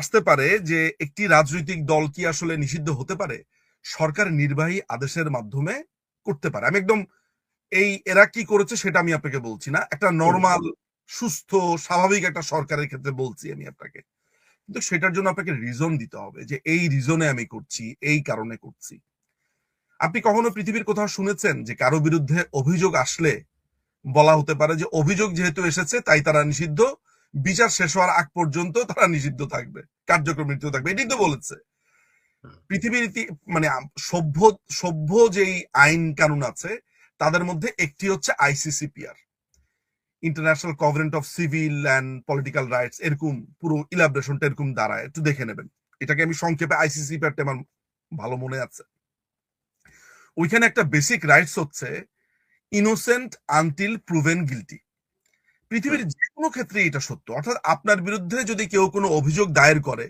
আসতে পারে যে একটি রাজনৈতিক দল কি আসলে নিষিদ্ধ হতে পারে? সরকার নির্বাহী আদেশের মাধ্যমে করতে পারে। আমি একদম এরা কি করেছে সেটা আমি আপনাকে বলছি না, একটা নর্মাল সুস্থ স্বাভাবিক একটা সরকারের ক্ষেত্রে বলছি আমি আপনাকে। কিন্তু সেটার জন্য আপনাকে রিজন দিতে হবে যে এই রিজনে আমি করছি, এই কারণে করছি। আপনি কখনো পৃথিবীর কোথাও শুনেছেন যে কারো বিরুদ্ধে অভিযোগ আসলে বলা হতে পারে যে অভিযোগ যেহেতু এসেছে তাই তারা নিষিদ্ধ, বিচার শেষ হওয়ার আগ পর্যন্ত তারা নিষিদ্ধ থাকবে, কার্যক্রম নিষিদ্ধ থাকবে, এটাই তো বলেছে। পৃথিবীর মানে সভ্য সভ্য যেই আইন কানুন আছে তাদের মধ্যে একটি হচ্ছে ICCPR, international covenant of civil and political rights, এরকম পুরো ইলাবরেশনটা এরকম দাঁড়ায়, একটু দেখে নেবেন। এটাকে আমি সংক্ষেপে আইসিসিপিআরটা আমার ভালো মনে আছে। ওইখানে একটা বেসিক রাইটস হচ্ছে ইনোসেন্ট আনটিল প্রুভেন গিলটি। পৃথিবীর যে কোনো ক্ষেত্রে এটা সত্য, অর্থাৎ আপনার বিরুদ্ধে যদি কেউ কোনো অভিযোগ দায়ের করে,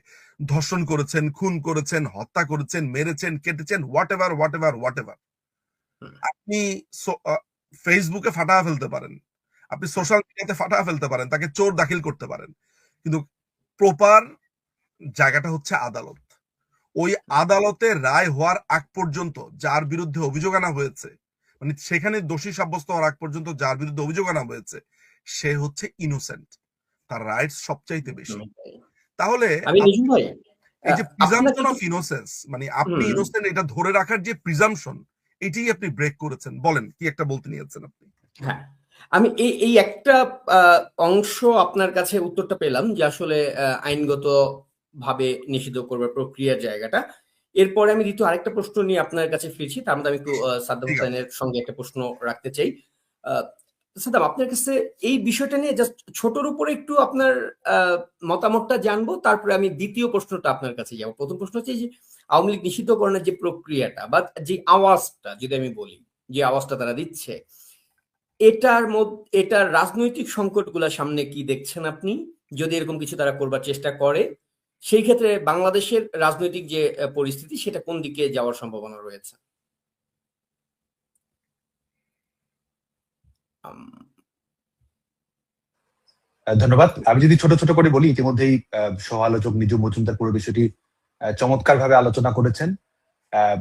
ধর্ষণ করেছেন, খুন করেছেন, হত্যা করেছেন, মেরেছেন, কেটেছেন, হোয়াট এভার, আপনি ফেসবুকে ফাটায় ফেলতে পারেন, আপনি সোশ্যাল মিডিয়াতে ফাটায় ফেলতে পারেন, তাকে চোর দাখিল করতে পারেন, কিন্তু প্রপার জায়গাটা হচ্ছে আদালত। ওই আদালতে রায় হওয়ার আগ পর্যন্ত যার বিরুদ্ধে অভিযোগ আনা হয়েছে, মানে সেখানে দোষী সাব্যস্ত হওয়ার আগ পর্যন্ত যার বিরুদ্ধে অভিযোগ আনা হয়েছে সে হচ্ছে ইনোসেন্ট, তার রাইটস সবচাইতে বেশি। তাহলে আমি নিঝুম ভাই, এই যে আপনার প্রিজাম্পশন কিছু অফ ইনোসেন্স, মানে আপনি হুম, ইনোসেন্ট এটা ধরে রাখার যে প্রিজাম্পশন, এটাই আপনি ব্রেক করেছেন। বলেন কি একটা বলতে নিয়েছেন আপনি? হ্যাঁ, আমি এই এই একটা অংশ আপনার কাছে উত্তরটা পেলাম যে আসলে আইনগত ভাবে নিষিদ্ধ করবার প্রক্রিয়ার জায়গাটা। এরপরে আমি দ্বিতীয় আরেকটা প্রশ্ন নিয়ে আপনার কাছে ফিরছি, তার মধ্যে আমি একটু সাদ্দাম ঠিক আছে। হোসেনের সঙ্গে একটা প্রশ্ন রাখতে চাই। আহ, সাদ্দাম, আপনার কাছে এই বিষয়টা নিয়ে জাস্ট ছোটর উপরে একটু আপনার মতামতটা জানবো, তারপরে আমি দ্বিতীয় প্রশ্নটা আপনার কাছে যাবো। প্রথম প্রশ্ন হচ্ছে যে আওয়ামী লীগ নিষিদ্ধকরণের যে প্রক্রিয়াটা বা যে আওয়াজটা, যদি আমি বলি যে আওয়াজটা তারা দিচ্ছে, এটার রাজনৈতিক সংকটগুলা সামনে কি দেখছেন আপনি? যদি এরকম কিছু তারা করবার চেষ্টা করে, সেই ক্ষেত্রে বাংলাদেশের রাজনৈতিক যে পরিস্থিতি, সেটা কোন দিকে যাওয়ার সম্ভাবনা রয়েছে? আম, ধন্যবাদ। আমি যদি ছোট ছোট করে বলি, ইতিমধ্যেই সহ আলোচক নিজু মজুমদার পুরো বিষয়টি চমৎকার ভাবে আলোচনা করেছেন। আহ,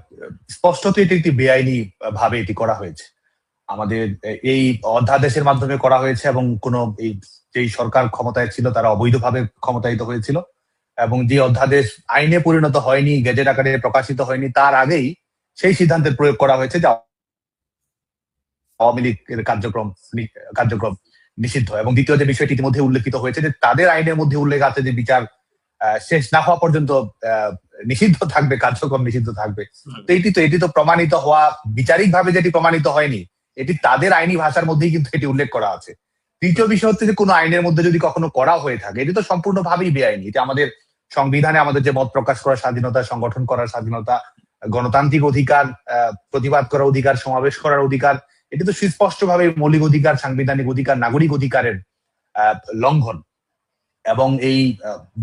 স্পষ্টত এটি একটি বেআইনি ভাবে এটি করা হয়েছে, আমাদের এই অধ্যাদেশের মাধ্যমে করা হয়েছে, এবং কোন এই যেই সরকার ক্ষমতায় ছিল তারা অবৈধভাবে ক্ষমতায়িত হয়েছিল, এবং যে অধ্যাদেশ আইনে পরিণত হয়নি, গেজেট আকারে প্রকাশিত হয়নি, তার আগেই সেই সিদ্ধান্তের প্রয়োগ করা হয়েছে যে আওয়ামী লীগের কার্যক্রম নিষিদ্ধ। এবং দ্বিতীয় যে বিষয়টি ইতিমধ্যে উল্লেখিত হয়েছে যে তাদের আইনের মধ্যে উল্লেখ আছে যে বিচার শেষ না হওয়া পর্যন্ত নিষিদ্ধ থাকবে, কার্যক্রম নিষিদ্ধ থাকবে। তো এটি তো প্রমাণিত হওয়া, বিচারিক ভাবে যেটি প্রমাণিত হয়নি, এটি তাদের আইনি ভাষার মধ্যেই কিন্তু এটি উল্লেখ করা আছে। তৃতীয় বিষয় হচ্ছে যে কোনো আইনের মধ্যে যদি কখনো করা হয়ে থাকে, এটি তো সম্পূর্ণভাবেই বেআইনি। এটা আমাদের সংবিধানে আমাদের যে মত প্রকাশ করার স্বাধীনতা, সংগঠন করার স্বাধীনতা, গণতান্ত্রিক অধিকার, প্রতিবাদ করার অধিকার, সমাবেশ করার অধিকার, এটি তো সুস্পষ্টভাবে মৌলিক অধিকার, সাংবিধানিক অধিকার, নাগরিক অধিকারের লঙ্ঘন। এবং এই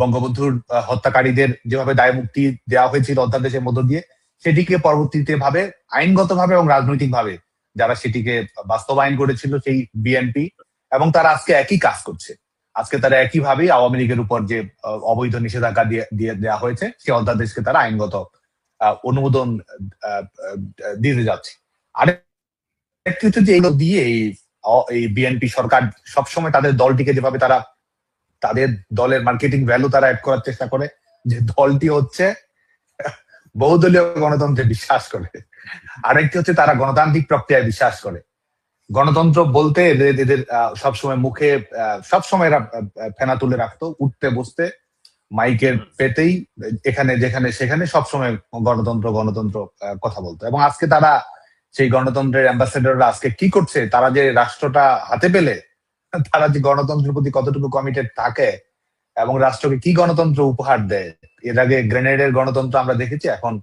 বঙ্গবন্ধুর হত্যাকারীদের যেভাবে দায় মুক্তি দেওয়া হয়েছিল অধ্যাদেশের মধ্য দিয়ে, সেটিকে পরবর্তীতে ভাবে আইনগতভাবে এবং রাজনৈতিকভাবে যারা সেটিকে বাস্তবায়ন করেছিল সেই বিএনপি, এবং তারা আজকে একই কাজ করছে। আজকে তারা একইভাবেই আওয়ামী লীগের উপর যে অবৈধ নিষেধাজ্ঞা দিয়ে দেওয়া হয়েছে সেই অধ্যাদেশকে তারা আইনগত অনুমোদন দিতে যাচ্ছে। আরেকটি হচ্ছে যে এগুলো দিয়ে এই বিএনপি সরকার সবসময় তাদের দলটিকে যেভাবে তারা তাদের দলের মার্কেটিং ভ্যালু তারা অ্যাড করার চেষ্টা করে, যে দলটি হচ্ছে বহুদলীয় গণতন্ত্রে বিশ্বাস করে, আরেকটি হচ্ছে তারা গণতান্ত্রিক প্রক্রিয়ায় বিশ্বাস করে। গণতন্ত্র বলতে এদের সবসময় মুখে সবসময় এরা ফেনা তুলে রাখতো, উঠতে বসতে মাইকের পেতেই এখানে যেখানে সেখানে সবসময় গণতন্ত্র গণতন্ত্র কথা বলতো। এবং আজকে তারা সেই গণতন্ত্রের অ্যাম্বাসেডররা আজকে কি করছে, তারা যে রাষ্ট্রটা হাতে পেলে তারা যে গণতন্ত্রের প্রতি কতটুকু কমিটেড থাকে এবং রাষ্ট্রকে কি গণতন্ত্র উপহার দেয়। এর আগে গ্রেনেডের গণতন্ত্র আমরা দেখেছি, এখন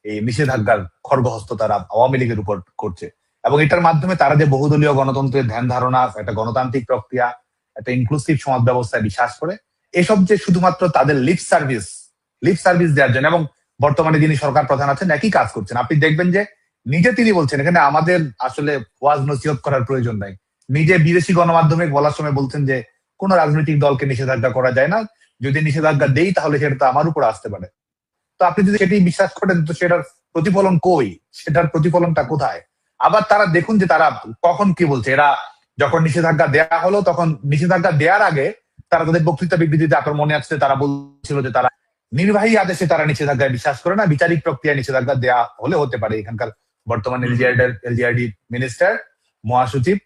এই নিষেধাজ্ঞার খড়গহস্ত তারা আওয়ামী লীগের উপর করছে। এবং এটার মাধ্যমে তারা যে বহুদলীয় গণতন্ত্রের ধ্যান ধারণা, একটা গণতান্ত্রিক প্রক্রিয়া, একটা ইনক্লুসিভ সমাজ ব্যবস্থায় বিশ্বাস করে, এসব যে শুধুমাত্র তাদের লিপ সার্ভিস দেওয়ার জন্য। এবং বর্তমানে যিনি সরকার প্রধান আছেন একই কাজ করছেন। আপনি দেখবেন যে নিজে তিনি বলছেন এখানে আমাদের আসলে ওয়াজ নসিহত করার প্রয়োজন নাই। নিজে বিদেশি গণমাধ্যমে বলার সময় বলছেন যে কোন রাজনৈতিক দলকে নিষেধাজ্ঞা করা যায় না, যদি নিষেধাজ্ঞা দেই তাহলে সেটা তো আমার উপর আসতে পারে। তো আপনি যদি সেটি বিশ্বাস করেন তো সেটার প্রতিফলন কই, সেটার প্রতিফলনটা কোথায়? আবার তারা দেখুন যে তারা কখন কি বলছে। এরা যখন নিষেধাজ্ঞা দেয়া হলো, তখন নিষেধাজ্ঞা দেওয়ার আগে তারা তাদের বক্তৃতা বিবৃতিতে, আপনার মনে আছে, তারা বলছিল যে তারা নির্বাহী আদেশে তারা নিষেধাজ্ঞায় বিশ্বাস করে না, বিচারিক প্রক্রিয়ায় নিষেধাজ্ঞা দেওয়া হলে হতে পারে, এখানকার বর্তমান এলজিআরডি মিনিস্টার, মহাসচিব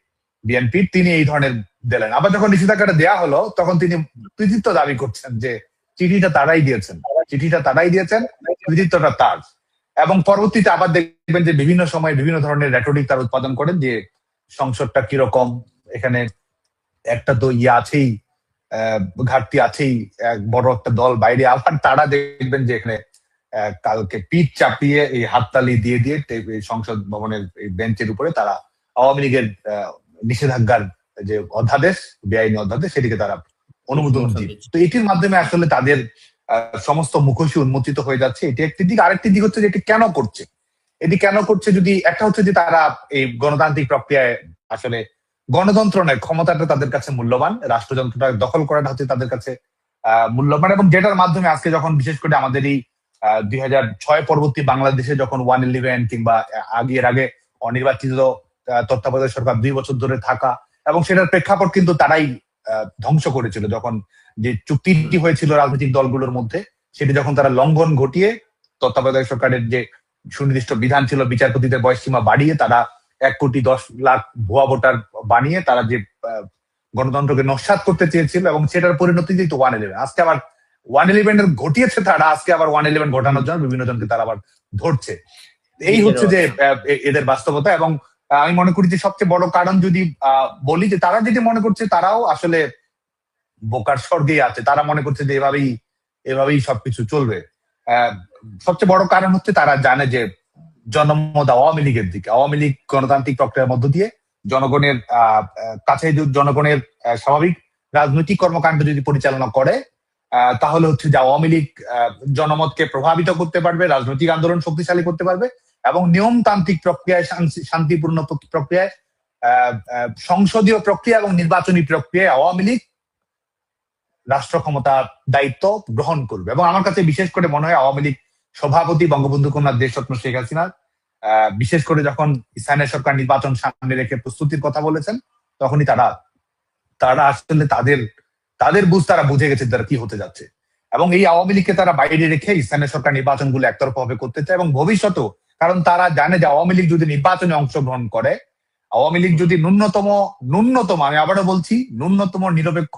বিএনপি, তিনি এই ধরনের দিলেন। আবার যখন নিষেধাজ্ঞাটা দেওয়া হলো তখন তিনি কৃতিত্ব দাবি করছেন যে চিঠিটা তারাই দিয়েছেন, কৃতিত্বটা তার। এবং পরবর্তীতে আবার দেখবেন যে বিভিন্ন সময় বিভিন্ন ধরনের রেটরিক তার উৎপাদন করেন যে সংসদটা কিরকম, এখানে একটা তো আছেই, ঘাটতি আছেই, বড় একটা দল বাইরে। আবার তারা দেখবেন যে এখানে কালকে পিঠ চাপিয়ে এই হাততালি দিয়ে দিয়ে সংসদ ভবনের বেঞ্চের উপরে তারা আওয়ামী লীগের নিষেধাজ্ঞার যে অধ্যাদেশ, বেআইনি অধ্যাদেশ, সেটিকে তারা অনুমোদন দিচ্ছে। তো এটির মাধ্যমে আসলে তাদের সমস্ত মুখোশী উন্মোচিত হয়ে যাচ্ছে। এটি একটি দিক। আরেকটি দিক হচ্ছে যে এটি কেন করছে, যদি একটা হচ্ছে যে তারা এই গণতান্ত্রিক প্রক্রিয়ায় আসলে গণতন্ত্র নয়, ক্ষমতাটা তাদের কাছে মূল্যবান, রাষ্ট্রযন্ত্রটা দখল করাটা হচ্ছে তাদের কাছে মূল্যবান, এবং যেটার মাধ্যমে আজকে যখন বিশেষ করে আমাদের এই 2006 পরবর্তী বাংলাদেশে যখন 111 কিংবা এর আগে অনির্বাচিত তত্ত্বাবধায়ক সরকার 2 বছর ধরে থাকা, এবং সেটার প্রেক্ষাপট কিন্তু তারাই ধ্বংস করেছিল। যখন যে চুক্তিটি হয়েছিল রাজনৈতিক দলগুলোর মধ্যে, সেটি যখন তারা লঙ্ঘন ঘটিয়ে তত্ত্বাবধায়ক সরকারের যে সুনির্দিষ্ট বিধান ছিল বিচারপতিদের বয়সসীমা বাড়িয়ে তারা 1,10,00,000 ভুয়া ভোটার বানিয়ে তারা যে গণতন্ত্রকে নস্যাৎ করতে চেয়েছিল, এবং সেটার পরিণতি তো 111। আজকে আবার 111 ঘটিয়েছে তারা, আজকে আবার 111 ঘটানোর জন্য বিভিন্ন জনকে তারা আবার ধরছে। এই হচ্ছে যে এদের বাস্তবতা। এবং আমি মনে করি যে সবচেয়ে বড় কারণ যদি বলি, যে তারা যেটি মনে করছে তারাও আসলে বোকার স্বর্গেই আছে। তারা মনে করছে যে এভাবেই সবকিছু চলবে। সবচেয়ে বড় কারণ হচ্ছে তারা জানে যে জনমত আওয়ামী লীগের দিকে। আওয়ামী লীগ গণতান্ত্রিক প্রক্রিয়ার মধ্য দিয়ে জনগণের কাছে, জনগণের স্বাভাবিক রাজনৈতিক কর্মকাণ্ড যদি পরিচালনা করে, তাহলে হচ্ছে যে আওয়ামী লীগ জনমতকে প্রভাবিত করতে পারবে, রাজনৈতিক আন্দোলন শক্তিশালী করতে পারবে, এবং নিয়মতান্ত্রিক প্রক্রিয়ায়, শান্তিপূর্ণ প্রক্রিয়ায়, সংসদীয় প্রক্রিয়া এবং নির্বাচনী প্রক্রিয়ায় আওয়ামী লীগ রাষ্ট্র ক্ষমতার দায়িত্ব গ্রহণ করবে। এবং আমার কাছে বিশেষ করে মনে হয় আওয়ামী লীগ সভাপতি বঙ্গবন্ধু কন্যা দেশরত্ন শেখ হাসিনা বিশেষ করে যখন স্থানীয় সরকার নির্বাচন সামনে রেখে প্রস্তুতির কথা বলেছেন, তখনই তারা আসলে তাদের তারা বুঝে গেছে তারা কি হতে যাচ্ছে। এবং এই আওয়ামী লীগকে তারা বাইরে রেখে স্থানীয় সরকার নির্বাচনগুলো একতরফা ভাবে করতে চায়, এবং ভবিষ্যতেও, কারণ তারা জানে যে আওয়ামী লীগ যদি নির্বাচনে অংশগ্রহণ করে, আওয়ামী লীগ যদি ন্যূনতম আমি আবারও বলছি, ন্যূনতম নিরপেক্ষ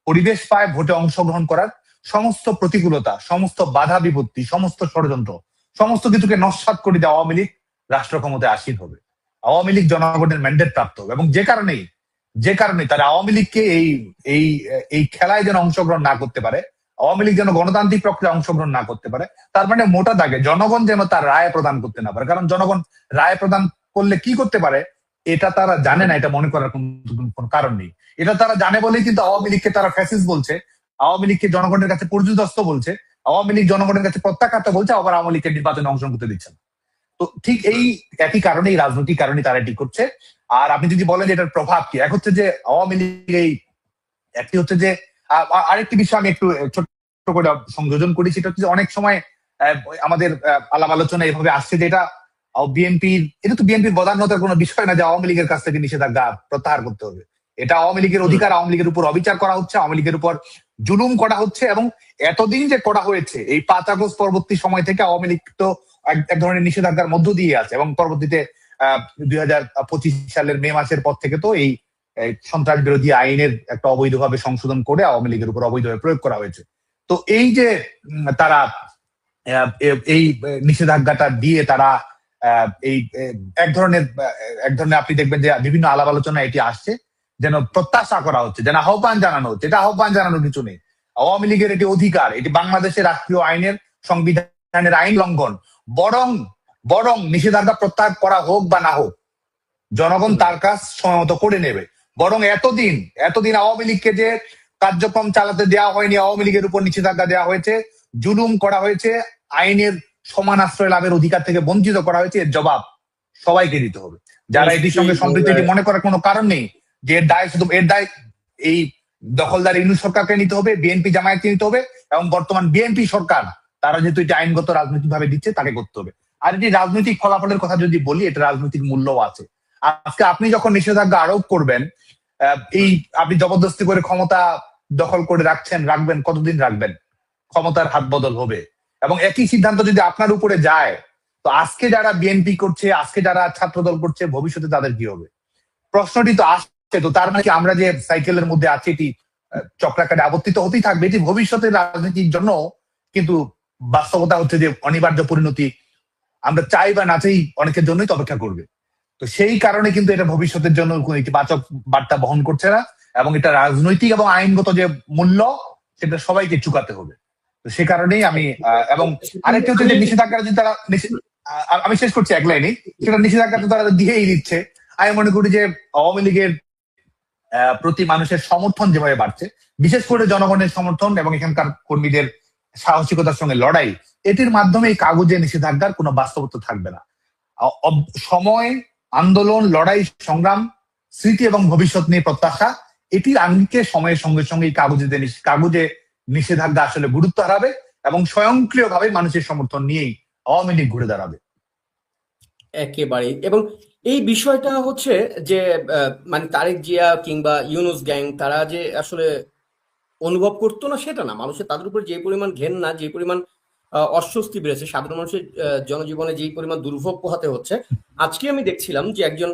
পরিবেশ পায় ভোটে অংশগ্রহণ করার, সমস্ত প্রতিকূলতা, সমস্ত বাধা বিপত্তি, সমস্ত ষড়যন্ত্র, সমস্ত কিছুকে নস্যাৎ করে দিয়ে আওয়ামী লীগ রাষ্ট্র ক্ষমতায় আসীন হবে। আওয়ামী লীগ জনগণের ম্যান্ডেট প্রাপ্ত হবে, এবং যে কারণে তারা আওয়ামী লীগকে এই খেলায় যেন অংশগ্রহণ না করতে পারে, আওয়ামী লীগ যেন গণতান্ত্রিক প্রক্রিয়ায় অংশগ্রহণ না করতে পারে, তার মানে মোটা দাগে জনগণ যেন তার রায় প্রদান করতে না পারে। কারণ জনগণ রায় প্রদান করলে কি করতে পারে এটা তারা জানে না, এটা মনে করার কোন কারণ নেই। এটা তারা জানে বলেই কিন্তু আওয়ামী লীগকে তারা ফ্যাসিস্ট বলছে, আওয়ামী লীগকে জনগণের কাছে পর্যুদস্ত বলছে, আওয়ামী লীগ জনগণের কাছে প্রত্যাখ্যাত বলছে, আবার আওয়ামী লীগকে নির্বাচনে অংশগ্রহণ করতে দিচ্ছে না। তো ঠিক এই একই কারণে, এই রাজনৈতিক কারণে তারা এটি করছে। আর আপনি যদি বলেন এটার প্রভাব কি, এক হচ্ছে যে আওয়ামী লীগ একটি হচ্ছে যে আরেকটি বিষয় আমি একটু ছোট করে সংযোজন করি, সেটা হচ্ছে যে অনেক সময় আমাদের আলাপ আলোচনা এভাবে আসছে যে এটা তো বিএনপির বদান্যতার কোনো বিষয় না যে আওয়ামী লীগের কাছ থেকে নিষেধাজ্ঞা প্রত্যাহার করতে হবে। এটা আওয়ামী লীগের অধিকার, আওয়ামী লীগের উপর অবিচার করা হচ্ছে, আওয়ামী লীগের উপর জুলুম করা হচ্ছে, এবং এতদিন যে করা হয়েছে এই 5 আগস্ট পরবর্তী সময় থেকে আওয়ামী লীগ তো এক ধরনের নিষেধাজ্ঞার মধ্য দিয়ে আছে, এবং পরবর্তীতে 2025 সালের মে মাসের পর থেকে তো এই সন্ত্রাস বিরোধী আইনের একটা অবৈধভাবে সংশোধন করে আওয়ামী লীগের উপর অবৈধভাবে প্রয়োগ করা হয়েছে। তো এই যে তারা এই নিষেধাজ্ঞাটা দিয়ে তারা এই এক ধরনের আপনি দেখবেন যে বিভিন্ন আলাপ আলোচনা এটি আসছে, যেন প্রত্যাশা করা হচ্ছে, যেন আহ্বান জানানো হচ্ছে। এটা আহ্বান জানানোর কিছু নেই, আওয়ামী লীগের এটি অধিকার, এটি বাংলাদেশের রাষ্ট্রীয় আইনের, সংবিধানের আইন লঙ্ঘন। বরং নিষেধাজ্ঞা প্রত্যাহার করা হোক বা না হোক, জনগণ তার কাজ সময় মতো করে নেবে। বরং এতদিন আওয়ামী লীগকে যে কার্যক্রম চালাতে দেওয়া হয়নি, আওয়ামী লীগের উপর নিষেধাজ্ঞা দেওয়া হয়েছে, জুলুম করা হয়েছে, আইনের সমান আশ্রয় লাভের অধিকার থেকে বঞ্চিত করা হয়েছে, এর জবাব সবাইকে দিতে হবে। যারা এটির সঙ্গে সম্পৃক্ত, এটি মনে করার কোনো কারণ নেই যে এর দায় এই দখলদার ইউনূস সরকারকে নিতে হবে, বিএনপি জামায়াতকে নিতে হবে, এবং বর্তমান বিএনপি সরকার তারা যেহেতু এটা আইনগত রাজনৈতিক ভাবে দিচ্ছে তাকে করতে হবে। আর এটি রাজনৈতিক ফলাফলের কথা যদি বলি, এটা রাজনৈতিক মূল্যও আছে। আজকে আপনি যখন নিষেধাজ্ঞা আরোপ করবেন, আপনি জবরদস্তি করে ক্ষমতা দখল করে রাখবেন, কতদিন রাখবেন? ক্ষমতার হাত বদল হবে, এবং একই সিদ্ধান্ত যদি আপনার উপরে যায়, তো আজকে যারা বিএনপি করছে, আজকে যারা ছাত্রদল করছে, ভবিষ্যতে তাদের কি হবে? প্রশ্নটি তো আসছে। তো তার মানে কি আমরা যে সাইকেলের মধ্যে আছি এটি চক্রাকারে আবর্তিত হতেই থাকবে? এটি ভবিষ্যতের রাজনীতির জন্য কিন্তু বাস্তবতা হচ্ছে যে অনিবার্য পরিণতি আমরা চাই বা না চাই অনেকের জন্যই তো অপেক্ষা করবে। তো সেই কারণে কিন্তু এটা ভবিষ্যতের জন্য কোনো ইতিবাচক বার্তা বহন করছে না, এবং এটা রাজনৈতিক এবং আইনগত যে মূল্য সেটা সবাইকে চুকাতে হবে। তো সে কারণেই আমি এবং আরেকটা হচ্ছে যে নিষেধাজ্ঞা যদি তারা আমি শেষ করছি এক লাইনে, সেটা নিষেধাজ্ঞা তো তারা দিয়েই দিচ্ছে। আমি মনে করি যে আওয়ামী লীগের প্রতি মানুষের সমর্থন যেভাবে বাড়ছে, বিশেষ করে জনগণের সমর্থন এবং এখানকার কর্মীদের সাহসিকতার সঙ্গে লড়াই, এটির মাধ্যমে এই কাগজে নিষেধাজ্ঞার কোনো বাস্তবতা থাকবে না। সময়, আন্দোলন, লড়াই, সংগ্রাম, স্মৃতি এবং ভবিষ্যৎ নিয়ে প্রত্যাশা, এটির আঙ্গিকে সময়ের সঙ্গে সঙ্গে এই কাগজে নিষেধাজ্ঞা আসলে গুরুত্ব হারাবে এবং স্বয়ংক্রিয়ভাবে মানুষের সমর্থন নিয়েই আওয়ামী লীগ ঘুরে দাঁড়াবে। একেবারে। এবং এই বিষয়টা হচ্ছে যে মানে তারেক জিয়া কিংবা ইউনূস গ্যাং তারা যে আসলে অনুভব করতো না সেটা না, মানুষের তাদের উপর যে পরিমাণ ঘেন্না, যে পরিমাণ অস্বস্তি বেড়েছে, সাধারণ মানুষের জনজীবনে যেই পরিমাণ দুর্ভোগ পোহাতে হচ্ছে। আজকে আমি দেখছিলাম যে একজন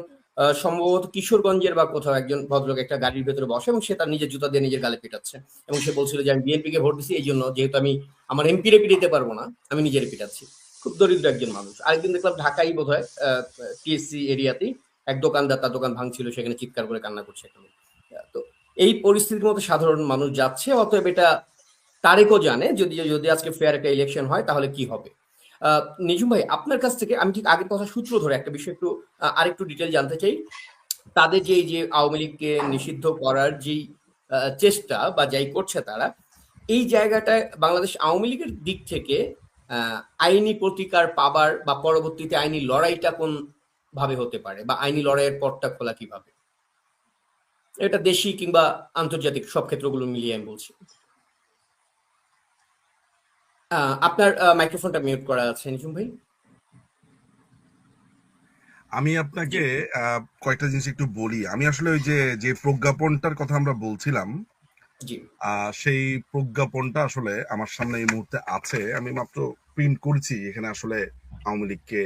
সম্ভবত কিশোরগঞ্জের বা কোথাও একজন ভদ্রলোক একটা গাড়ির ভেতরে বসে এবং সে তার নিজের জুতা দিয়ে নিজের গালে পিটাচ্ছে, এবং সে বলছিল যে আমি বিএনপি কে ভোট দিচ্ছি এই জন্য, যেহেতু আমি আমার এমপি রে পিটাতে পারবো না, আমি নিজেরে পিটাচ্ছি। খুব দরিদ্র একজন মানুষ। আরেকদিন দেখলাম ঢাকাই বোধহয় টিএসসি এরিয়াতেই এক দোকানদার তার দোকান ভাঙছিল, সেখানে চিৎকার করে কান্না করছে একটা লোক। তো এই পরিস্থিতির মধ্যে সাধারণ মানুষ যাচ্ছে, অতএব এটা তারেকও জানে যদি আজকে ফেয়ার একটা ইলেকশন হয় তাহলে কি হবে। নিজুম ভাই, আপনার কাছ থেকে আমি ঠিক আগের কথা সূত্র ধরে একটা বিষয় একটু আরেকটু ডিটেল জানতে চাই। তাদের যে আওয়ামী লীগকে নিষিদ্ধ করার যেই চেষ্টা বা যাই করছে তারা, এই জায়গাটায় বাংলাদেশ আওয়ামী লীগের দিক থেকে আইনি প্রতিকার পাবার বা পরবর্তীতে আইনি লড়াইটা কোন ভাবে হতে পারে, বা আইনি লড়াইয়ের পথটা খোলা কিভাবে? এটা দেশি কিংবা আন্তর্জাতিক সব ক্ষেত্রগুলো মিলিয়ে আমি বলছি। আপনার মাইক্রোফোনটা মিউট করা আছে নিজুম ভাই। আমি আপনাকে কয়েকটা জিনিস একটু বলি। আমি আসলে ওই যে প্রজ্ঞাপনটার কথা আমরা বলছিলাম, জি। সেই প্রজ্ঞাপনটা আসলে আমার সামনে এই মুহূর্তে আছে। আমি মাত্র প্রিন্ট করেছি। এখানে আসলে আওয়ামী লীগকে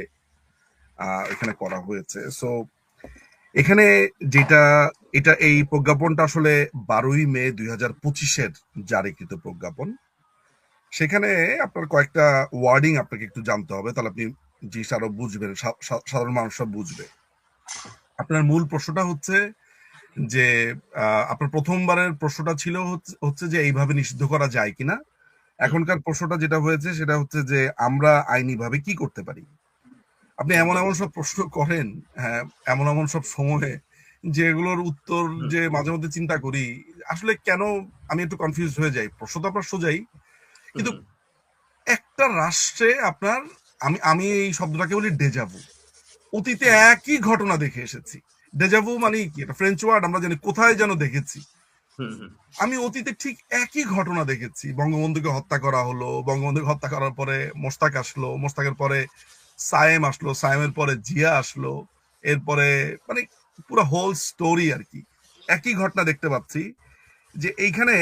এখানে করা হয়েছে। সো এখানে এই প্রজ্ঞাপনটা আসলে 12ই মে 2025-এর জারিকৃত প্রজ্ঞাপন। সেখানে আপনার কয়েকটা ওয়ার্ডিং আপনাকে একটু জানতে হবে, তাহলে আপনি জিনিসটা আরো বুঝবেন, সাধারণ মানুষরা বুঝবে। আপনার মূল প্রশ্নটা হচ্ছে যে আপনার প্রথমবারের প্রশ্নটা ছিল হচ্ছে যে এইভাবে নিষিদ্ধ করা যায় কিনা। এখনকার প্রশ্নটা যেটা হয়েছে সেটা হচ্ছে যে আমরা আইনিভাবে কি করতে পারি। আপনি এমন সব প্রশ্ন করেন, হ্যাঁ, এমন সব সময়ে যেগুলোর উত্তর যে মাঝে মধ্যে চিন্তা করি আসলে কেন আমি একটু কনফিউজ হয়ে যাই। প্রশ্ন তো আপনার সোজাই, কিন্তু একটা রাষ্ট্রে আপনার আমি এই শব্দটাকে বলি ডেজাভু। অতীতে একই ঘটনা দেখে এসেছি। ডেজাভু মানে কি? এটা ফ্রেঞ্চ ওয়ার্ড, আমরা জানি কোথায় যেন দেখেছি। আমি অতীতে ঠিক একই ঘটনা দেখেছি। বঙ্গবন্ধুকে হত্যা করা হলো, বঙ্গবন্ধুকে হত্যা করার পরে মোশতাক আসলো, মোশতাকের পরে সায়েম আসলো, সায়েমের পরে জিয়া আসলো, এরপরে মানে পুরো হোল স্টোরি আর কি। একই ঘটনা দেখতে পাচ্ছি যে এইখানে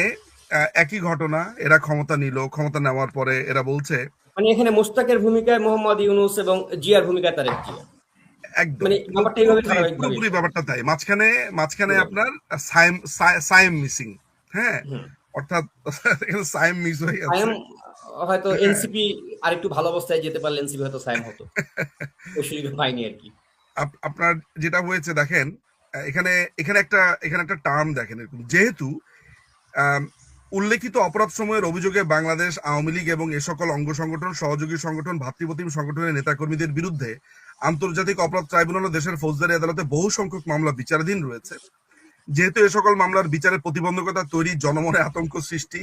একই ঘটনা। এরা ক্ষমতা নিল, ক্ষমতা নেওয়ার পরে এরা বলছে মানে এখানে মোশতাকের ভূমিকায় মোহাম্মদ ইউনূস এবং জিয়ার ভূমিকায় তারেক জিয়া। একদম মানে ব্যাপারটা এইভাবে ধারাবাহিক ভাবে পুরোপুরি ব্যাপারটা তাই। মাঝখানে আপনার সায়েম মিসিং, হ্যাঁ, অর্থাৎ এখানে সায়েম মিস হয়ে গেছে। সায়েম হয়তো এনসিপি আরেকটু ভালো অবস্থায় যেতে পারলে এনসিপি হয়তো সায়েম হতো, ওই সুযোগ পাইনি আর কি। আপনার যেটা হয়েছে দেখেন, এখানে একটা টার্ম দেখেন, এরকম যেহেতু উল্লেখিত অপরাধ সময়ের অভিযোগে বাংলাদেশ আওয়ামী লীগ এবং এ সকল অঙ্গ সংগঠন, সহযোগী সংগঠন, ভাতৃপ্রতিম সংগঠনের নেতাকর্মীদের বিরুদ্ধে আন্তর্জাতিক অপরাধ ট্রাইব্যুনাল ও দেশের ফৌজদারি আদালতে বহু সংখ্যক মামলা বিচারাধীন রয়েছে। যেহেতু এ সকল মামলার বিচারের প্রতিবন্ধকতা তৈরি, জনমনে আতঙ্ক সৃষ্টি,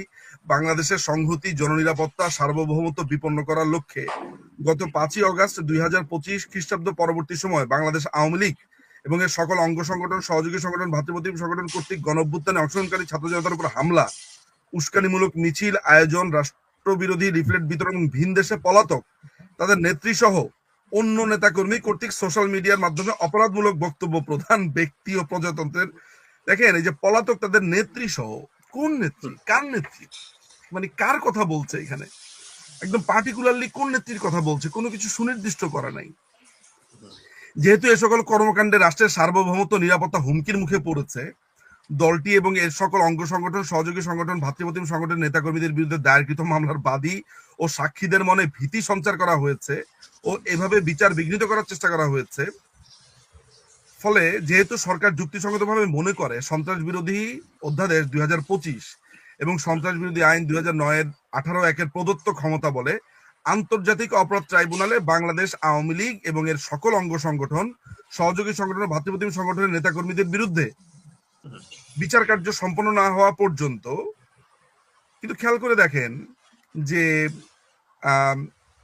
বাংলাদেশের সংহতি, জননিরাপত্তা, সার্বভৌমত্ব বিপন্ন করার লক্ষ্যে গত 5ই অগস্ট 2025 খ্রিস্টাব্দ পরবর্তী সময় বাংলাদেশ আওয়ামী লীগ এবং এর সকল অঙ্গ সংগঠন, সহযোগী সংগঠন, ভাতৃপ্রতিম সংগঠন কর্তৃক গণঅভ্যুত্থানে অংশগ্রহণকারী ছাত্র জনতার উপর হামলা, উস্কানিমূলক মিছিল আয়োজন, রাষ্ট্রবিরোধী লিফলেট বিতরণ, ভিন দেশে পলাতক তাদের নেত্রী সহ অন্য নেতাকর্মী কর্তৃক সোশ্যাল মিডিয়ার মাধ্যমে অপরাধমূলক বক্তব্য প্রধান ব্যক্তি ও প্রজাতন্ত্রের, দেখেন এই যে পলাতক তাদের নেত্রী সহ, কোন নেত্রী, কার নেত্রী, মানে কার কথা বলছে এখানে? একদম পার্টিকুলারলি কোন নেত্রীর কথা বলছে কোনো কিছু সুনির্দিষ্ট করা নাই। যেহেতু এ সকল কর্মকাণ্ডে রাষ্ট্রের সার্বভৌমত্ব নিরাপত্তা হুমকির মুখে পড়েছে, দলটি এবং এর সকল অঙ্গ সংগঠন, সহযোগী সংগঠন, ভাতৃপ্রতিম সংগঠনের নেতাকর্মীদের বিরুদ্ধে দায়েরকৃত মামলার বাদী ও সাক্ষীদের মনে ভীতি সঞ্চার করা হয়েছে ও এভাবে বিচার বিঘ্নিত করার চেষ্টা করা হয়েছে। ফলে যেহেতু সরকার যুক্তিসঙ্গতভাবে মনে করে সন্ত্রাস বিরোধী অধ্যাদেশ 2025 এবং সন্ত্রাস বিরোধী আইন 2009-এর 18(1) প্রদত্ত ক্ষমতা বলে আন্তর্জাতিক অপরাধ ট্রাইব্যুনালে বাংলাদেশ আওয়ামী লীগ এবং এর সকল অঙ্গ সংগঠন, সহযোগী সংগঠন ও ভাতৃপ্রতিম সংগঠনের নেতাকর্মীদের বিরুদ্ধে বিচার কার্য সম্পন্ন না হওয়া পর্যন্ত। কিন্তু খেয়াল করে দেখেন যে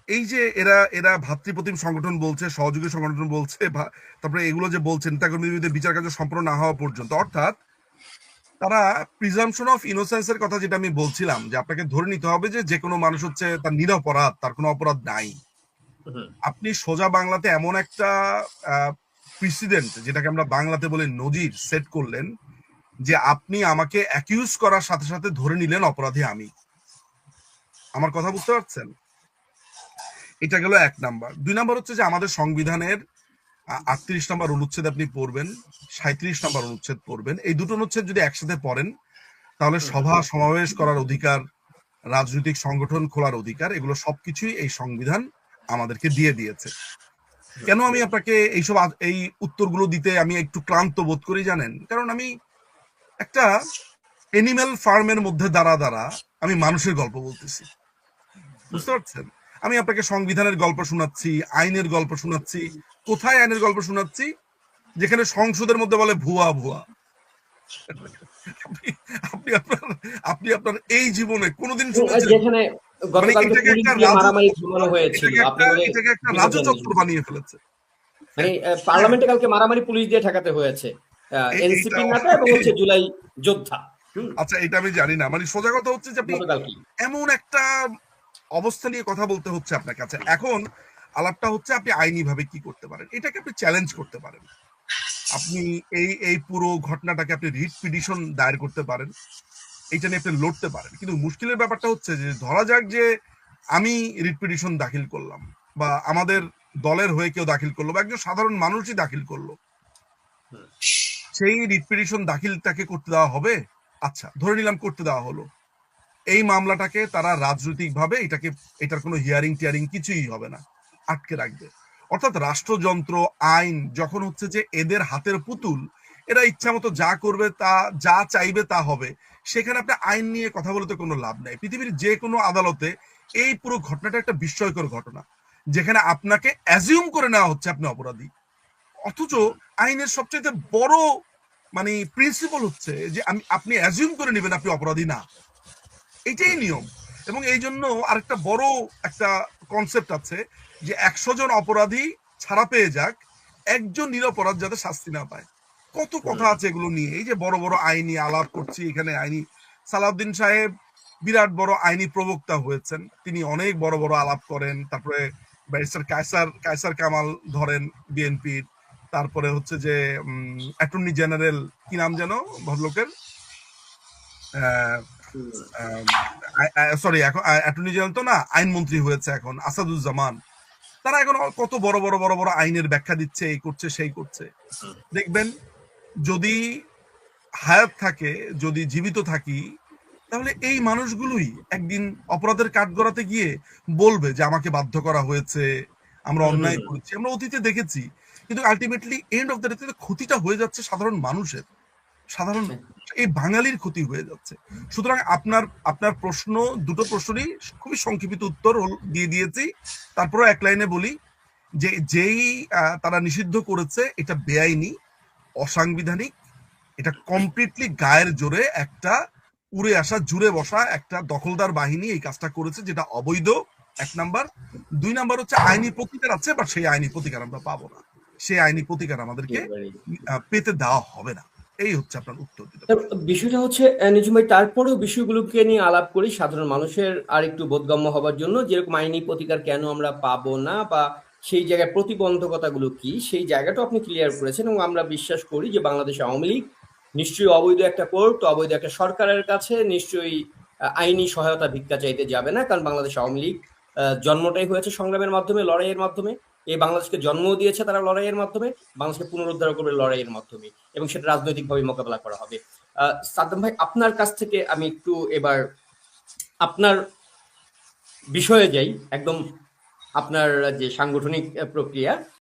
এই যে এরা ভাতৃপ্রতিম সংগঠন বলছে, সহযোগী সংগঠন বলছে, তারপরে এগুলো যে বলছে নেতাকর্মীদের বিরুদ্ধে বিচার কার্য সম্পন্ন না হওয়া পর্যন্ত, অর্থাৎ তারা প্রিজাম্পশন অফ ইনোসেন্সের কথা যেটা আমি বলছিলাম, যে আপনাকে ধরে নিতে হবে যে কোনো মানুষ হচ্ছে তার নিরপরাধ, তার কোনো অপরাধ নাই। আপনি সোজা বাংলাতে এমন একটা প্রেসিডেন্ট, যেটাকে আমরা বাংলাতে বলি নজির, সেট করলেন যে আপনি আমাকে অ্যাকিউজ করার সাথে সাথে ধরে নিলেন অপরাধী আমি। আমার কথা বুঝতে পারছেন? এটা গেল 1 নাম্বার। 2 নাম্বার হচ্ছে যে আমাদের সংবিধানের 38 নম্বর অনুচ্ছেদ আপনি পড়বেন, 37 নম্বর অনুচ্ছেদ পড়বেন। এই দুটো অনুচ্ছেদ যদি একসাথে পড়েন তাহলে সভা সমাবেশ করার অধিকার, রাজনৈতিক সংগঠন খোলার অধিকার, এগুলো সবকিছুই এই সংবিধান আমাদেরকে দিয়ে দিয়েছে। কেন আমি আপনাকে এই উত্তরগুলো দিতে আমি একটু ক্লান্ত বোধ করি জানেন? কারণ আমি একটা এনিম্যাল ফার্মের মধ্যে দাঁড়া আমি মানুষের গল্প বলতেছি, বুঝতে পারছেন? আমি আপনাকে সংবিধানের গল্প শোনাচ্ছি, আইনের গল্প শোনাচ্ছি। কোথায় আইনের গল্প শোনাচ্ছি? যেখানে সংসদের মধ্যে বলে ভুয়া ভুয়া। আপনি আপনার এই জীবনে কোনোদিন শুনেছেন? যেখানে গতকালকে পুলিশ দিয়ে মারামারি ঝামেলা হয়েছিল, এটাকে একটা রাজচক্র বানিয়ে ফেলেছে। মানে পার্লামেন্টে কালকে মারামারি পুলিশ দিয়ে ঠেকাতে হয়েছে এনসিপি নেতা এবং হচ্ছে জুলাই যোদ্ধা। আচ্ছা, এটা আমি জানি না, মানে সোজা কথা হচ্ছে যে আপনি এমন একটা অবস্থা নিয়ে কথা বলতে হচ্ছে আপনার কাছে। এখন আলাপটা হচ্ছে আপনি আইনি ভাবে কি করতে পারেন, এটাকে আপনি চ্যালেঞ্জ করতে পারেন। আপনি এই পুরো ঘটনাটাকে আপনি রিট পিটিশন দায়ের করতে পারেন, এইটা নিয়ে আপনি লড়তে পারেন। কিন্তু মুশকিলের ব্যাপারটা হচ্ছে যে ধরা যাক যে আমি রিট পিটিশন দাখিল করলাম, বা আমাদের দলের হয়ে কেউ দাখিল করলো, বা একজন সাধারণ মানুষই দাখিল করলো, সেই রিট পিটিশন দাখিল তাকে করতে দেওয়া হবে? আচ্ছা, ধরে নিলাম করতে দেওয়া হলো। এই মামলাটাকে তারা রাজনৈতিক ভাবে এটার কোনো হিয়ারিং টিয়ারিং কিছুই হবে না, আটকে রাখবে। অর্থাৎ রাষ্ট্রযন্ত্র, আইন যখন হচ্ছে যে এদের হাতের পুতুল, এরা ইচ্ছা মতো যা করবে, তা যা চাইবে তা হবে, সেখানে আপনি আইন নিয়ে কথা বলতে কোনো লাভ নাই। পৃথিবীর যে কোনো আদালতে এই পুরো ঘটনাটা একটা বিস্ময়কর ঘটনা, যেখানে আপনাকে অ্যাজিউম করে নেওয়া হচ্ছে আপনি অপরাধী। অথচ আইনের সবচেয়ে বড় মানে প্রিন্সিপাল হচ্ছে যে আপনি অ্যাজিউম করে নেবেন আপনি অপরাধী না, এটাই নিয়ম। এবং এই জন্য আরেকটা বড় একটা কনসেপ্ট আছে যে 100 জন অপরাধী ছাড়া পেয়ে যাক, একজন নিরপরাধ যাতে শাস্তি না পায়। কত কথা আছে এগুলো নিয়ে। এই যে বড় বড় আইনি আলাপ করছি এখানে, আইনি সালাউদ্দিন সাহেব বিরাট বড় আইনি প্রবক্তা হয়েছেন, তিনি অনেক বড় বড় আলাপ করেন। তারপরে ব্যারিস্টার কায়সার কামাল ধরেন বিএনপির, তারপরে হচ্ছে যে অ্যাটর্নি জেনারেল, কি নাম যেন ভদ্রলোকের, সরি এখন অ্যাটর্নি জেনারেল তো না, আইনমন্ত্রী হয়েছে এখন, আসাদুজ্জামান। তারা এখন কত বড় বড় বড় বড় আইনের ব্যাখ্যা দিচ্ছে, এই করছে সেই করছে। দেখবেন যদি হায়াত থাকে, যদি জীবিত থাকি, তাহলে এই মানুষগুলোই একদিন অপরাধের কাঠগড়াতে গিয়ে বলবে যে আমাকে বাধ্য করা হয়েছে, আমরা অন্যায় করেছি, আমরা অতীতে দেখেছি। কিন্তু ultimately end of the day ক্ষতিটা হয়ে যাচ্ছে সাধারণ মানুষের, সাধারণ এই বাঙালির ক্ষতি হয়ে যাচ্ছে। সুতরাং আপনার প্রশ্ন, দুটো প্রশ্নই খুবই সংক্ষিপ্ত উত্তর দিয়ে দিয়েছি। তারপরে এক লাইনে বলি যে যেই তারা নিষিদ্ধ করেছে এটা বেআইনি, অসাংবিধানিক, এটা কমপ্লিটলি গায়ের জোরে একটা উড়ে আসা, জুড়ে বসা একটা দখলদার বাহিনী এই কাজটা করেছে, যেটা অবৈধ, 1 নাম্বার। 2 নাম্বার হচ্ছে আইনি প্রতিকার আছে, বাট সেই আইনি প্রতিকার আমরা পাবো না, সেই আইনি প্রতিকার আমাদেরকে পেতে দেওয়া হবে না। এই হচ্ছে আপনার উত্তর। বিষয়টা হচ্ছে নিজুম ভাই, তারপরেও বিষয়গুলোকে নিয়ে আলাপ করি সাধারণ মানুষের আর একটু বোধগম্য হবার জন্য, যেরকম আইনি প্রতিকার কেন আমরা পাবো না, বা সেই জায়গায় প্রতিবন্ধকতাগুলো কি, সেই জায়গাটা আপনি ক্লিয়ার করেছেন। এবং আমরা বিশ্বাস করি যে বাংলাদেশ আওয়ামী লীগ নিশ্চয়ই অবৈধ একটা কোর্ট, অবৈধ একটা সরকারের কাছে নিশ্চয়ই আইনি সহায়তা ভিক্ষা চাইতে যাবে না, কারণ বাংলাদেশ আওয়ামী লীগ জন্মটাই হয়েছে সংগ্রামের মাধ্যমে, লড়াইয়ের মাধ্যমে। এই বাংলাদেশকে জন্মও দিয়েছে তারা লড়াইয়ের মাধ্যমে, বাংলাদেশকে পুনরুদ্ধার করবে লড়াইয়ের মাধ্যমে, এবং সেটা রাজনৈতিকভাবে মোকাবেলা করা হবে। সাদ্দাম ভাই, আপনার কাছ থেকে আমি একটু এবার আপনার বিষয়ে যাই, একদম আপনার যে সাংগঠনিক প্রক্রিয়া